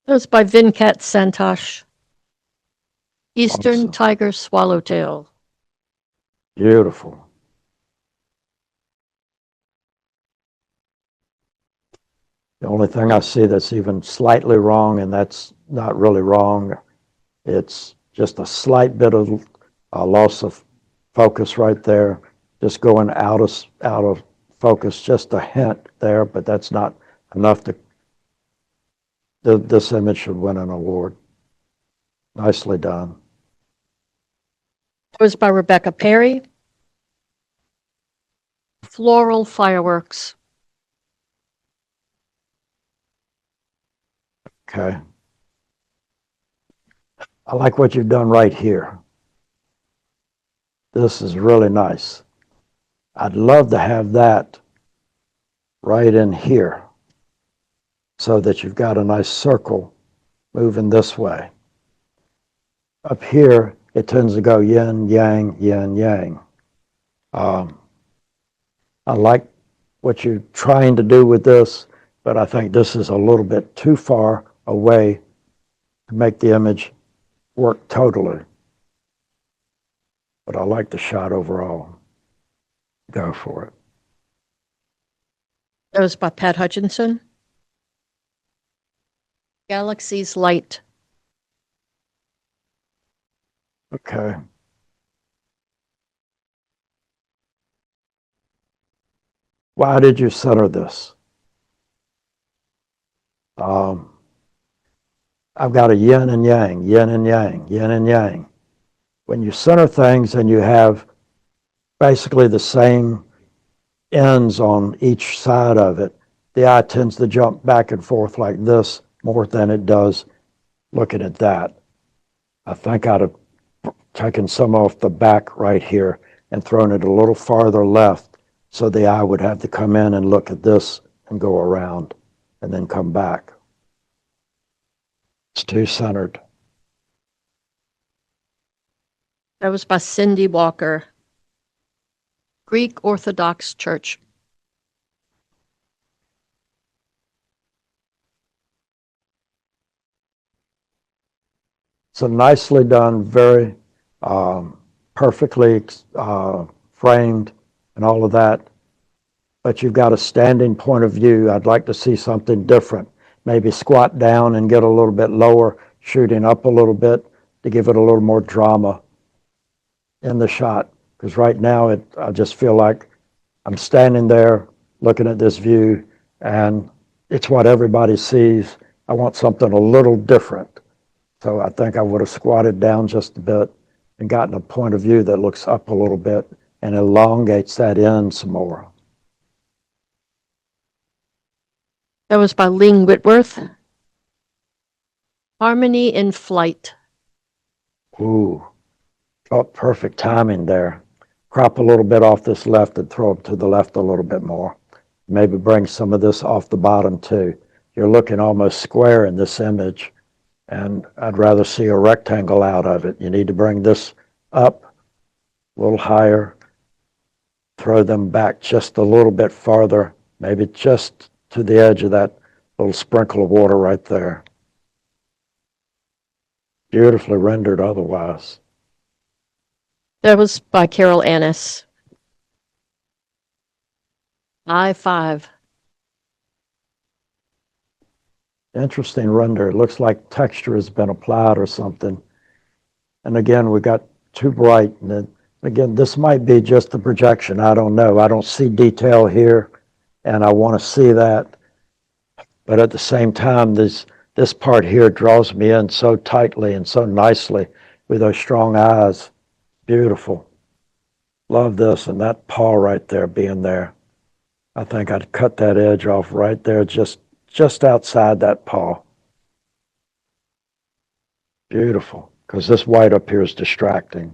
Speaker 4: That was by Venkat Santosh. Eastern
Speaker 5: Awesome.
Speaker 4: Tiger Swallowtail.
Speaker 5: Beautiful. The only thing I see that's even slightly wrong, and that's not really wrong, it's just a slight bit of loss of focus right there, just going out of focus, just a hint there, but that's not enough to, this image should win an award. Nicely done.
Speaker 4: That was by Rebecca Perry. Floral Fireworks.
Speaker 5: Okay. I like what you've done right here. This is really nice. I'd love to have that right in here so that you've got a nice circle moving this way. Up here, it tends to go yin, yang, yin, yang. I like what you're trying to do with this, but I think this is a little bit too far away to make the image work totally. But I like the shot overall. Go for it.
Speaker 4: That was by Pat Hutchinson. Galaxy's Light.
Speaker 5: Okay. Why did you center this? I've got a yin and yang, yin and yang, yin and yang. When you center things and you have basically the same ends on each side of it, the eye tends to jump back and forth like this more than it does looking at that. I think I'd have taken some off the back right here and thrown it a little farther left so the eye would have to come in and look at this and go around and then come back. It's too centered.
Speaker 4: That was by Cindy Walker. Greek Orthodox Church.
Speaker 5: So nicely done, very perfectly framed and all of that. But you've got a standing point of view. I'd like to see something different. Maybe squat down and get a little bit lower, shooting up a little bit to give it a little more drama in the shot. Because right now, I just feel like I'm standing there looking at this view, and it's what everybody sees. I want something a little different. So I think I would have squatted down just a bit and gotten a point of view that looks up a little bit and elongates that end some more.
Speaker 4: That was by Ling Whitworth. Harmony in Flight.
Speaker 5: Ooh, oh, perfect timing there. Crop a little bit off this left and throw it to the left a little bit more. Maybe bring some of this off the bottom too. You're looking almost square in this image, and I'd rather see a rectangle out of it. You need to bring this up a little higher, throw them back just a little bit farther, maybe just to the edge of that little sprinkle of water right there. Beautifully rendered otherwise.
Speaker 4: That was by Carol Annis. I-5.
Speaker 5: Interesting render. It looks like texture has been applied or something. And again, we got too bright. And then, again, this might be just a projection. I don't know. I don't see detail here, and I want to see that. But at the same time, this part here draws me in so tightly and so nicely with those strong eyes. Beautiful. Love this, and that paw right there being there. I think I'd cut that edge off right there, just outside that paw. Beautiful, because this white up here is distracting.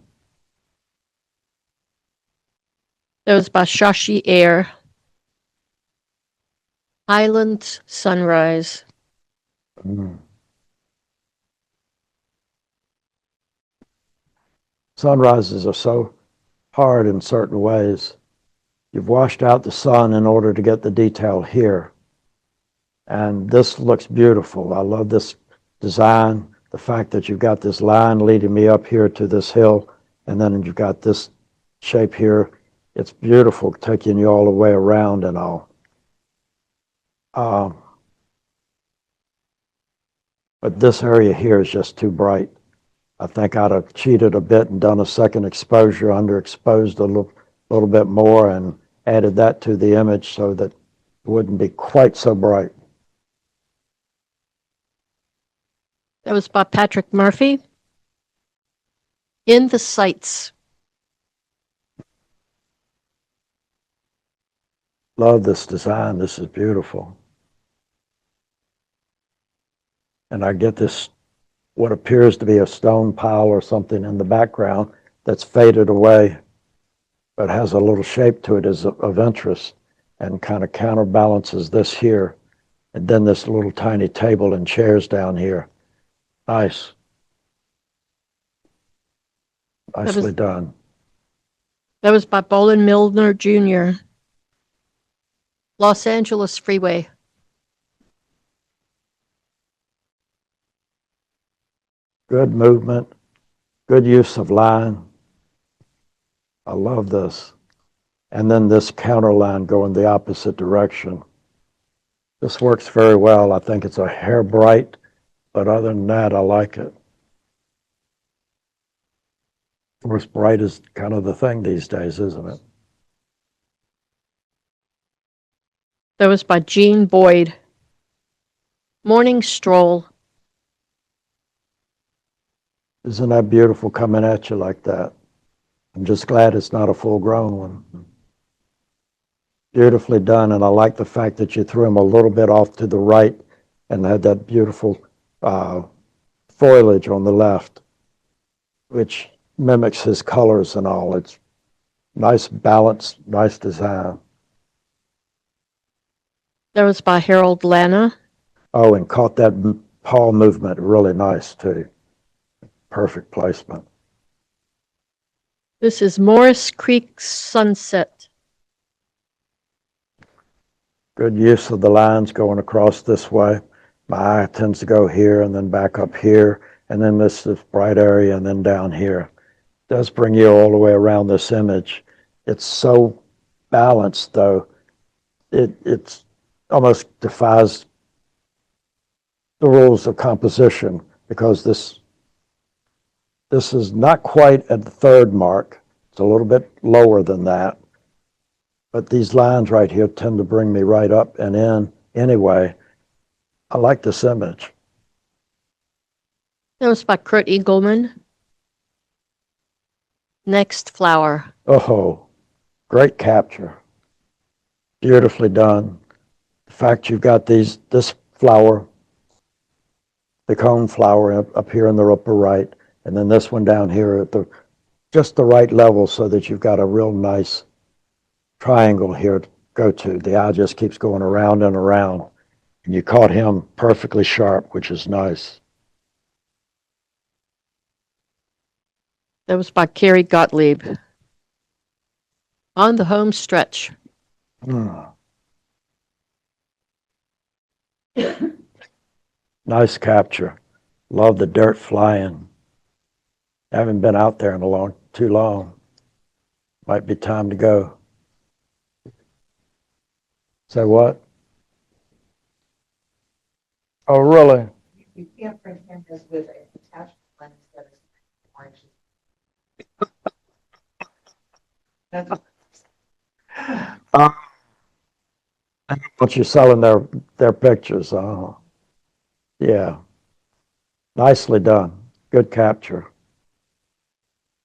Speaker 4: That was by Shashi Air. Island Sunrise.
Speaker 5: Sunrises are so hard in certain ways. You've washed out the sun in order to get the detail here. And this looks beautiful. I love this design, the fact that you've got this line leading me up here to this hill, and then you've got this shape here. It's beautiful, taking you all the way around and all. But this area here is just too bright. I think I'd have cheated a bit and done a second exposure, underexposed a little bit more, and added that to the image so that it wouldn't be quite so bright.
Speaker 4: That was by Patrick Murphy. In the Sights.
Speaker 5: Love this design. This is beautiful. And I get this, what appears to be a stone pile or something in the background that's faded away, but has a little shape to it is of interest and kind of counterbalances this here. And then this little tiny table and chairs down here. Nice. Nicely done.
Speaker 4: That was by Bolin Milner Jr. Los Angeles Freeway.
Speaker 5: Good movement, good use of line. I love this. And then this counter line going the opposite direction. This works very well. I think it's a hair bright, but other than that, I like it. Of course, bright is kind of the thing these days, isn't it?
Speaker 4: That was by Jean Boyd. Morning Stroll.
Speaker 5: Isn't that beautiful coming at you like that? I'm just glad it's not a full-grown one. Beautifully done, and I like the fact that you threw him a little bit off to the right and had that beautiful foliage on the left, which mimics his colors and all. It's nice balance, nice design.
Speaker 4: That was by Harold Lana.
Speaker 5: Oh, and caught that paw movement really nice too. Perfect placement.
Speaker 4: This is Morris Creek Sunset.
Speaker 5: Good use of the lines going across this way. My eye tends to go here and then back up here, and then this bright area and then down here. It does bring you all the way around this image. It's so balanced though. It's almost defies the rules of composition, because this is not quite at the third mark. It's a little bit lower than that. But these lines right here tend to bring me right up and in anyway. I like this image.
Speaker 4: That was by Kurt Eagleman. Next Flower.
Speaker 5: Oh, Great capture. Beautifully done. The fact you've got this flower, the cone flower up here in the upper right, and then this one down here at just the right level so that you've got a real nice triangle here to go to. The eye just keeps going around and around. And you caught him perfectly sharp, which is nice.
Speaker 4: That was by Carrie Gottlieb. On the home stretch.
Speaker 5: Nice capture. Love the dirt flying. Haven't been out there in too long. Might be time to go. Say what? Oh, really?
Speaker 7: You can't print cameras with an attached lens that is orange.
Speaker 5: Once you're selling their pictures, yeah. Nicely done. Good capture.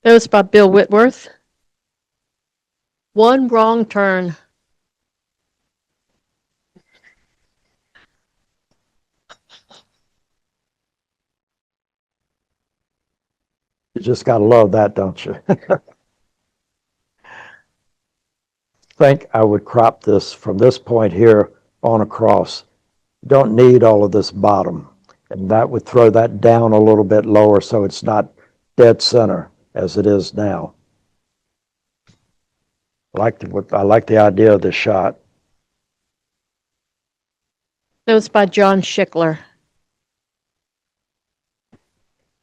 Speaker 4: That was by Bill Whitworth. One wrong turn.
Speaker 5: You just gotta love that, don't you? Think I would crop this from this point here on across. Don't need all of this bottom. And that would throw that down a little bit lower so it's not dead center as it is now. I like the idea of this shot.
Speaker 4: That was by John Schickler.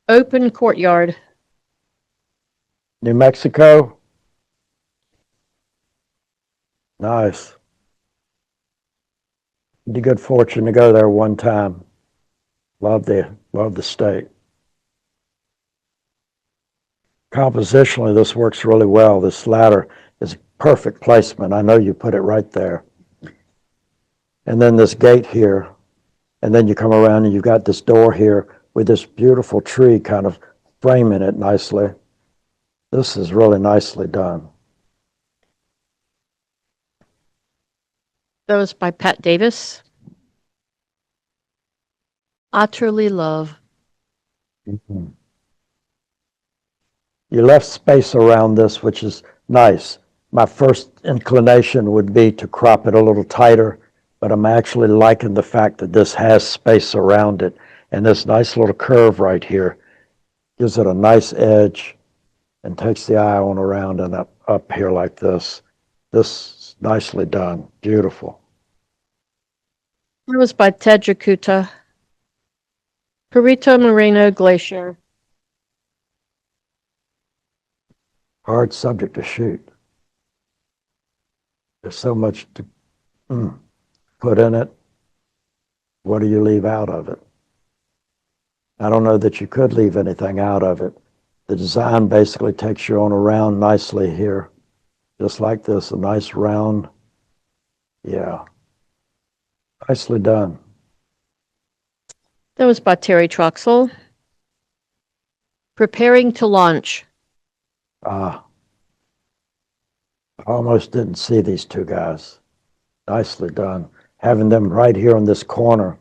Speaker 4: Open courtyard.
Speaker 5: New Mexico. Nice. The good fortune to go there one time. Love the state. Compositionally, this works really well. This ladder is perfect placement. I know you put it right there. And then this gate here, and then you come around and you've got this door here with this beautiful tree kind of framing it nicely. This is really nicely done.
Speaker 4: That was by Pat Davis. Utterly love.
Speaker 5: Mm-hmm. You left space around this, which is nice. My first inclination would be to crop it a little tighter, but I'm actually liking the fact that this has space around it. And this nice little curve right here gives it a nice edge and takes the eye on around and up here like this. This is nicely done. Beautiful.
Speaker 4: That was by Ted Jakuta. Perito Moreno Glacier.
Speaker 5: Hard subject to shoot. There's so much to put in it. What do you leave out of it? I don't know that you could leave anything out of it. The design basically takes you on around nicely here. Just like this, a nice round. Yeah. Nicely done.
Speaker 4: That was by Terry Troxel. Preparing to launch.
Speaker 5: I almost didn't see these two guys. Nicely done. Having them right here on this corner,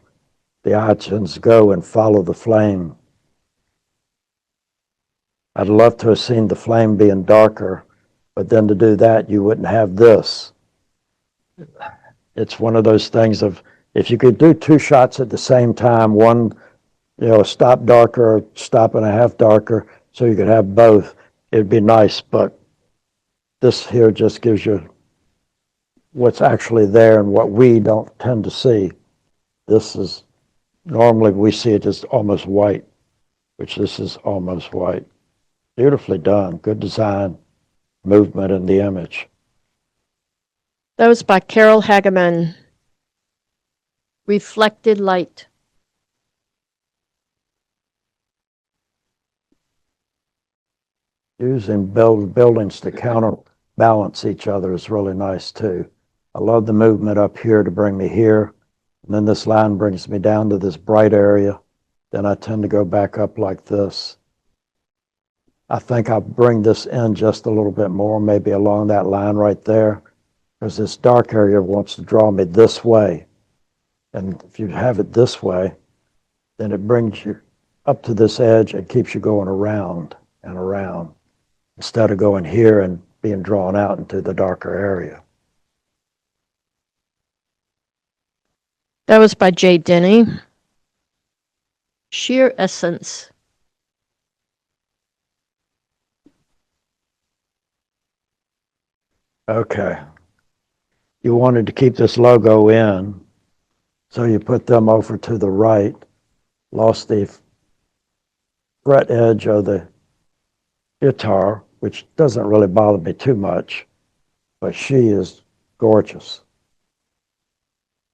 Speaker 5: the eye tends to go and follow the flame. I'd love to have seen the flame being darker, but then to do that, you wouldn't have this. It's one of those things of, if you could do two shots at the same time, one, a stop darker, stop and a half darker, so you could have both, it'd be nice, but this here just gives you what's actually there and what we don't tend to see. This is, normally we see it as almost white, which this is almost white. Beautifully done, good design, movement in the image.
Speaker 4: That was by Carol Hageman. Reflected light.
Speaker 5: Using buildings to counterbalance each other is really nice too. I love the movement up here to bring me here. And then this line brings me down to this bright area. Then I tend to go back up like this. I think I'll bring this in just a little bit more, maybe along that line right there, because this dark area wants to draw me this way. And if you have it this way, then it brings you up to this edge and keeps you going around and around instead of going here and being drawn out into the darker area.
Speaker 4: That was by Jay Denny. Sheer Essence.
Speaker 5: Okay. You wanted to keep this logo in, so you put them over to the right, lost the fret edge of the guitar, which doesn't really bother me too much, but she is gorgeous.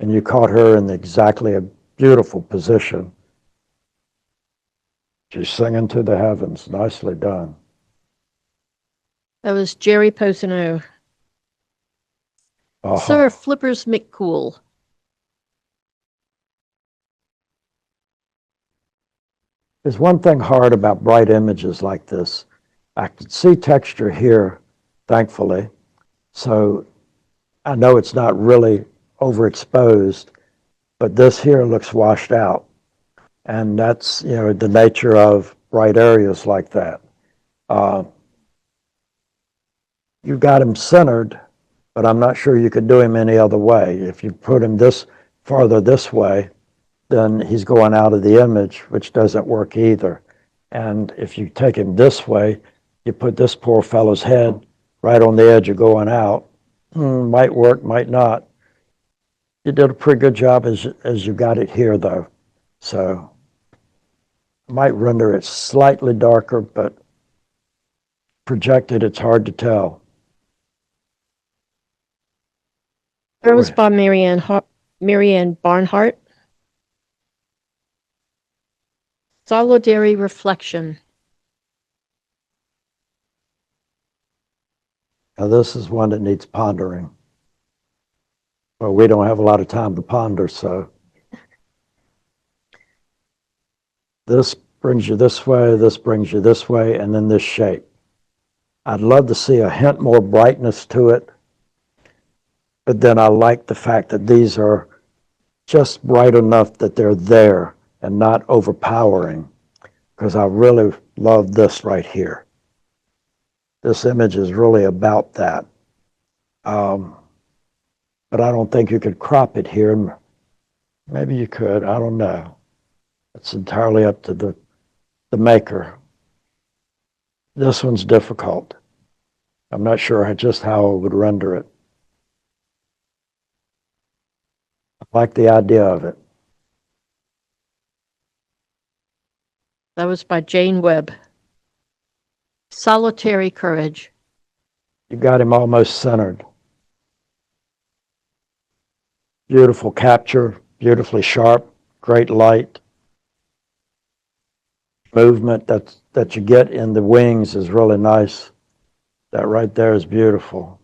Speaker 5: And you caught her in exactly a beautiful position. She's singing to the heavens. Nicely done.
Speaker 4: That was Jerry Posino.
Speaker 5: Uh-huh.
Speaker 4: Sir Flippers McCool.
Speaker 5: There's one thing hard about bright images like this. I can see texture here, thankfully, so I know it's not really overexposed, but this here looks washed out. And that's, the nature of bright areas like that. You got him centered, but I'm not sure you could do him any other way. If you put him this farther this way, then he's going out of the image, which doesn't work either. And if you take him this way, you put this poor fellow's head right on the edge of going out. Might work, might not. You did a pretty good job as you got it here, though. So I might render it slightly darker, but projected, it's hard to tell.
Speaker 4: That was by Marianne Barnhart. Solidary Reflection.
Speaker 5: Now, this is one that needs pondering. Well, we don't have a lot of time to ponder, so. This brings you this way, this brings you this way, and then this shape. I'd love to see a hint more brightness to it, but then I like the fact that these are just bright enough that they're there and not overpowering, because I really love this right here. This image is really about that. But I don't think you could crop it here. Maybe you could, I don't know. It's entirely up to the maker. This one's difficult. I'm not sure just how I would render it. I like the idea of it.
Speaker 4: That was by Jane Webb. Solitary Courage.
Speaker 5: You got him almost centered. Beautiful capture, beautifully sharp, great light. Movement that you get in the wings is really nice. That right there is beautiful.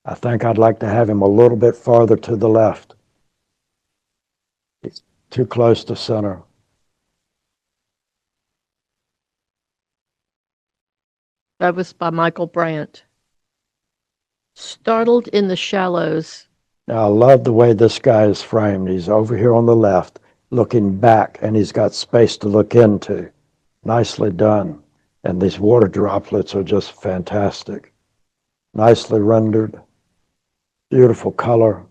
Speaker 5: I think I'd like to have him a little bit farther to the left. He's too close to center.
Speaker 4: That was by Michael Brandt. Startled in the Shallows.
Speaker 5: Now, I love the way this guy is framed. He's over here on the left, looking back, and he's got space to look into. Nicely done. And these water droplets are just fantastic. Nicely rendered. Beautiful color.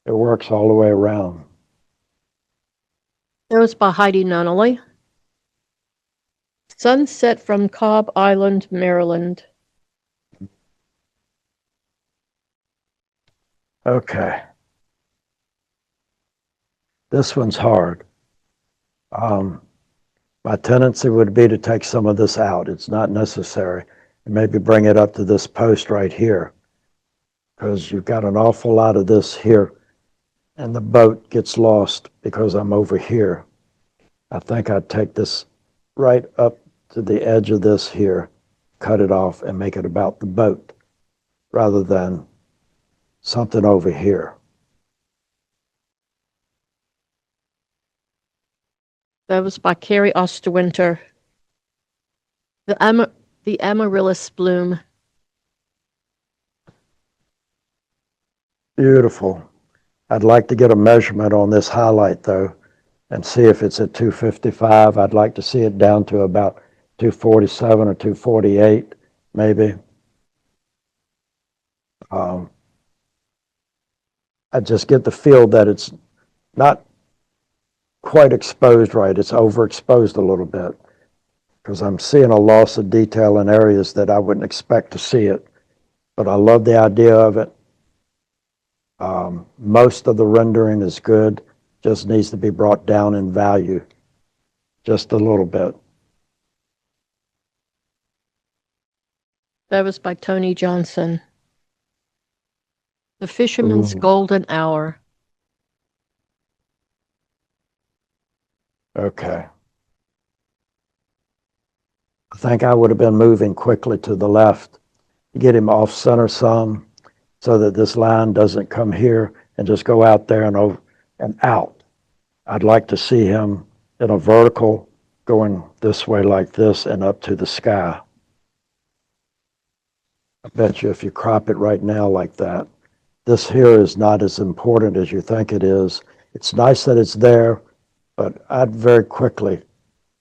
Speaker 5: It works all the way around.
Speaker 4: That was by Heidi Nunnally. Sunset from Cobb Island, Maryland.
Speaker 5: Okay. This one's hard. My tendency would be to take some of this out. It's not necessary. And maybe bring it up to this post right here, because you've got an awful lot of this here, and the boat gets lost because I'm over here. I think I'd take this right up to the edge of this here, cut it off, and make it about the boat rather than something over here.
Speaker 4: That was by Carrie Osterwinter. The amaryllis bloom.
Speaker 5: Beautiful. I'd like to get a measurement on this highlight though, and see if it's at 255. I'd like to see it down to about 247 or 248, maybe. I just get the feel that it's not quite exposed right. It's overexposed a little bit because I'm seeing a loss of detail in areas that I wouldn't expect to see it. But I love the idea of it. Most of the rendering is good, just needs to be brought down in value just a little bit.
Speaker 4: That was by Tony Johnson. The Fisherman's
Speaker 5: Ooh.
Speaker 4: Golden Hour.
Speaker 5: Okay. I think I would have been moving quickly to the left, get him off center some so that this line doesn't come here and just go out there and over and out. I'd like to see him in a vertical going this way like this and up to the sky. I bet you if you crop it right now like that, this here is not as important as you think it is. It's nice that it's there, but I'd very quickly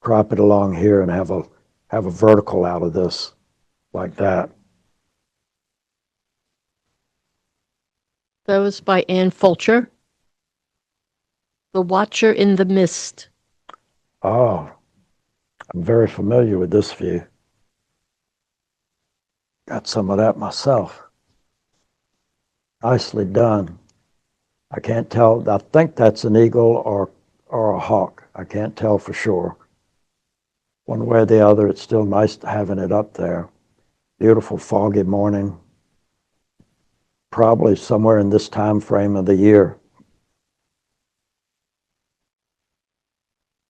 Speaker 5: crop it along here and have a vertical out of this like that.
Speaker 4: That was by Ann Fulcher. The Watcher in the Mist.
Speaker 5: Oh, I'm very familiar with this view. Got some of that myself. Nicely done. I can't tell. I think that's an eagle or a hawk. I can't tell for sure. One way or the other, it's still nice having it up there. Beautiful foggy morning. Probably somewhere in this time frame of the year.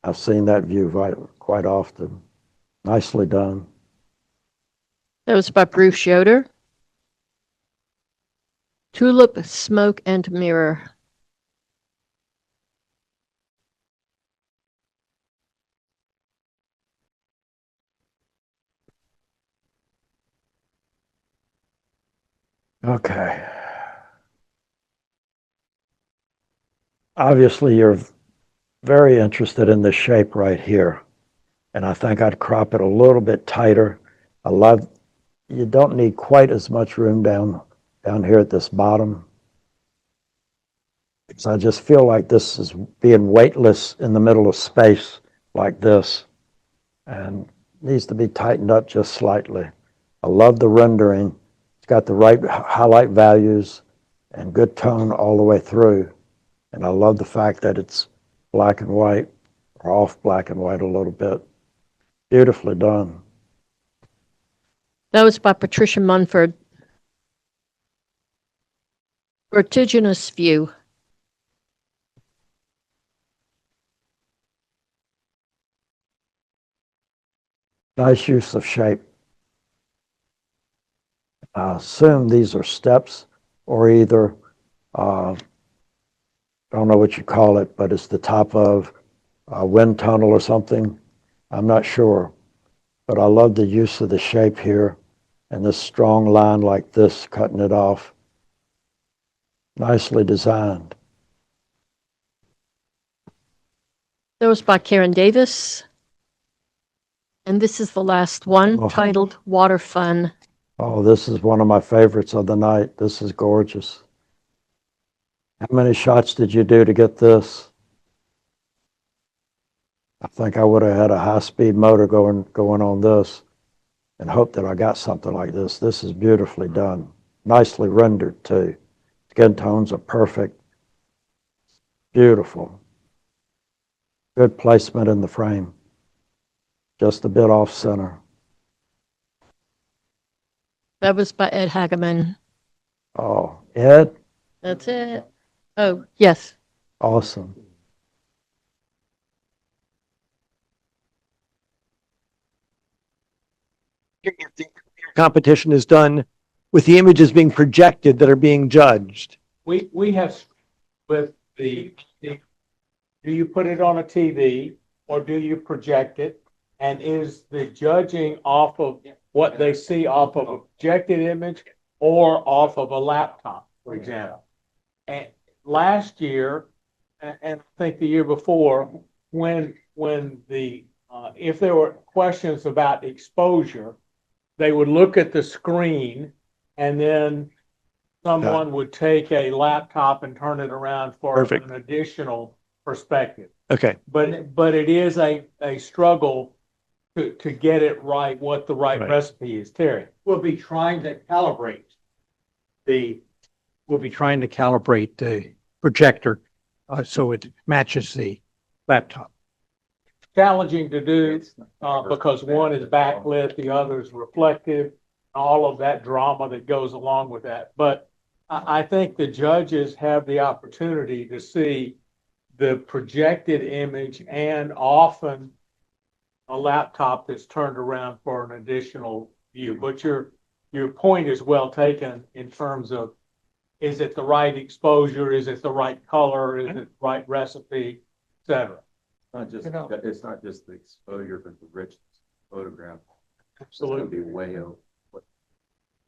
Speaker 5: I've seen that view quite often. Nicely done.
Speaker 4: That was by Bruce Yoder. Tulip, Smoke, and Mirror.
Speaker 5: Okay. Obviously, you're very interested in the shape right here. And I think I'd crop it a little bit tighter. You don't need quite as much room down here at this bottom. Because I just feel like this is being weightless in the middle of space like this. And needs to be tightened up just slightly. I love the rendering. It's got the right highlight values and good tone all the way through. And I love the fact that it's black and white, or off black and white a little bit. Beautifully done.
Speaker 4: That was by Patricia Munford. Vertiginous View.
Speaker 5: Nice use of shape. I assume these are steps or either, I don't know what you call it, but it's the top of a wind tunnel or something. I'm not sure, but I love the use of the shape here and this strong line like this, cutting it off. Nicely designed.
Speaker 4: That was by Karen Davis. And this is the last one,
Speaker 5: Oh.
Speaker 4: titled Water Fun.
Speaker 5: Oh, this is one of my favorites of the night. This is gorgeous. How many shots did you do to get this? I think I would have had a high-speed motor going on this and hope that I got something like this. This is beautifully done. Nicely rendered too. Skin tones are perfect. Beautiful. Good placement in the frame. Just a bit off center.
Speaker 4: That was by Ed Hageman.
Speaker 5: Oh, Ed,
Speaker 4: That's it. Oh, yes.
Speaker 5: awesome.
Speaker 8: Competition is done with the images being projected that are being judged.
Speaker 1: We have with do you put it on a TV or do you project it? And is the judging off of what they see off of a projected image or off of a laptop, for example? And last year, and I think the year before, when the, if there were questions about exposure, they would look at the screen and then someone would take a laptop and turn it around for
Speaker 8: Perfect.
Speaker 1: an additional perspective.
Speaker 8: Okay.
Speaker 1: But it is a struggle to get it right, what the right
Speaker 8: Right.
Speaker 1: recipe is, Terry.
Speaker 2: We'll be trying to calibrate the projector, so it matches the laptop.
Speaker 1: Challenging to do, because one is backlit, the other is reflective, all of that drama that goes along with that. But I think the judges have the opportunity to see the projected image and often a laptop that's turned around for an additional view. But your point is well taken in terms of, is it the right exposure? Is it the right color? Is it the right recipe, et cetera?
Speaker 9: It's not just the exposure, but the richness of the photograph.
Speaker 1: Absolutely.
Speaker 9: It's gonna be way over.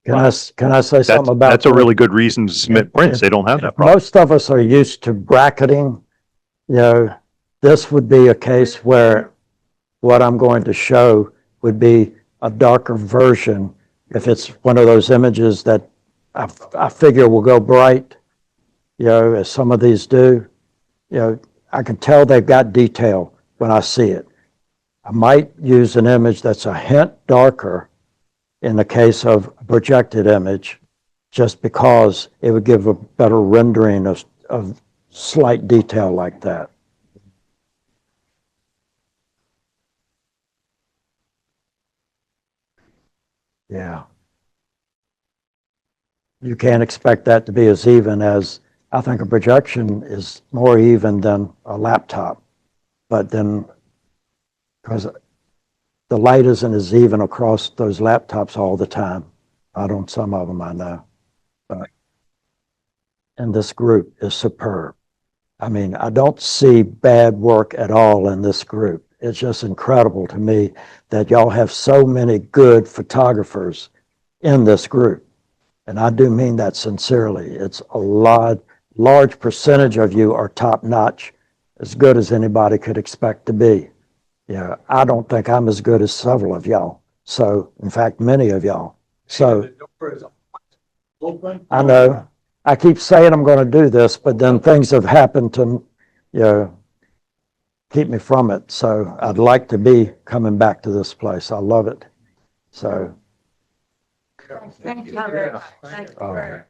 Speaker 5: Can I say something about?
Speaker 3: That's a really good reason to submit prints. They don't have that problem.
Speaker 5: Most of us are used to bracketing. You know, this would be a case where what I'm going to show would be a darker version. If it's one of those images that I figure will go bright, you know, as some of these do, you know, I can tell they've got detail when I see it. I might use an image that's a hint darker in the case of a projected image, just because it would give a better rendering of slight detail like that. Yeah. You can't expect that to be as even as, I think a projection is more even than a laptop. But then, because the light isn't as even across those laptops all the time. Not on some of them, I know. And this group is superb. I mean, I don't see bad work at all in this group. It's just incredible to me that y'all have so many good photographers in this group. And I do mean that sincerely. It's a large percentage of you are top notch, as good as anybody could expect to be. Yeah, I don't think I'm as good as several of y'all. So, in fact, many of y'all. So, I know, I keep saying I'm going to do this, but then things have happened to, you know, keep me from it. So, I'd like to be coming back to this place. I love it. So,
Speaker 7: Thank you very much. Thank you.
Speaker 5: all right.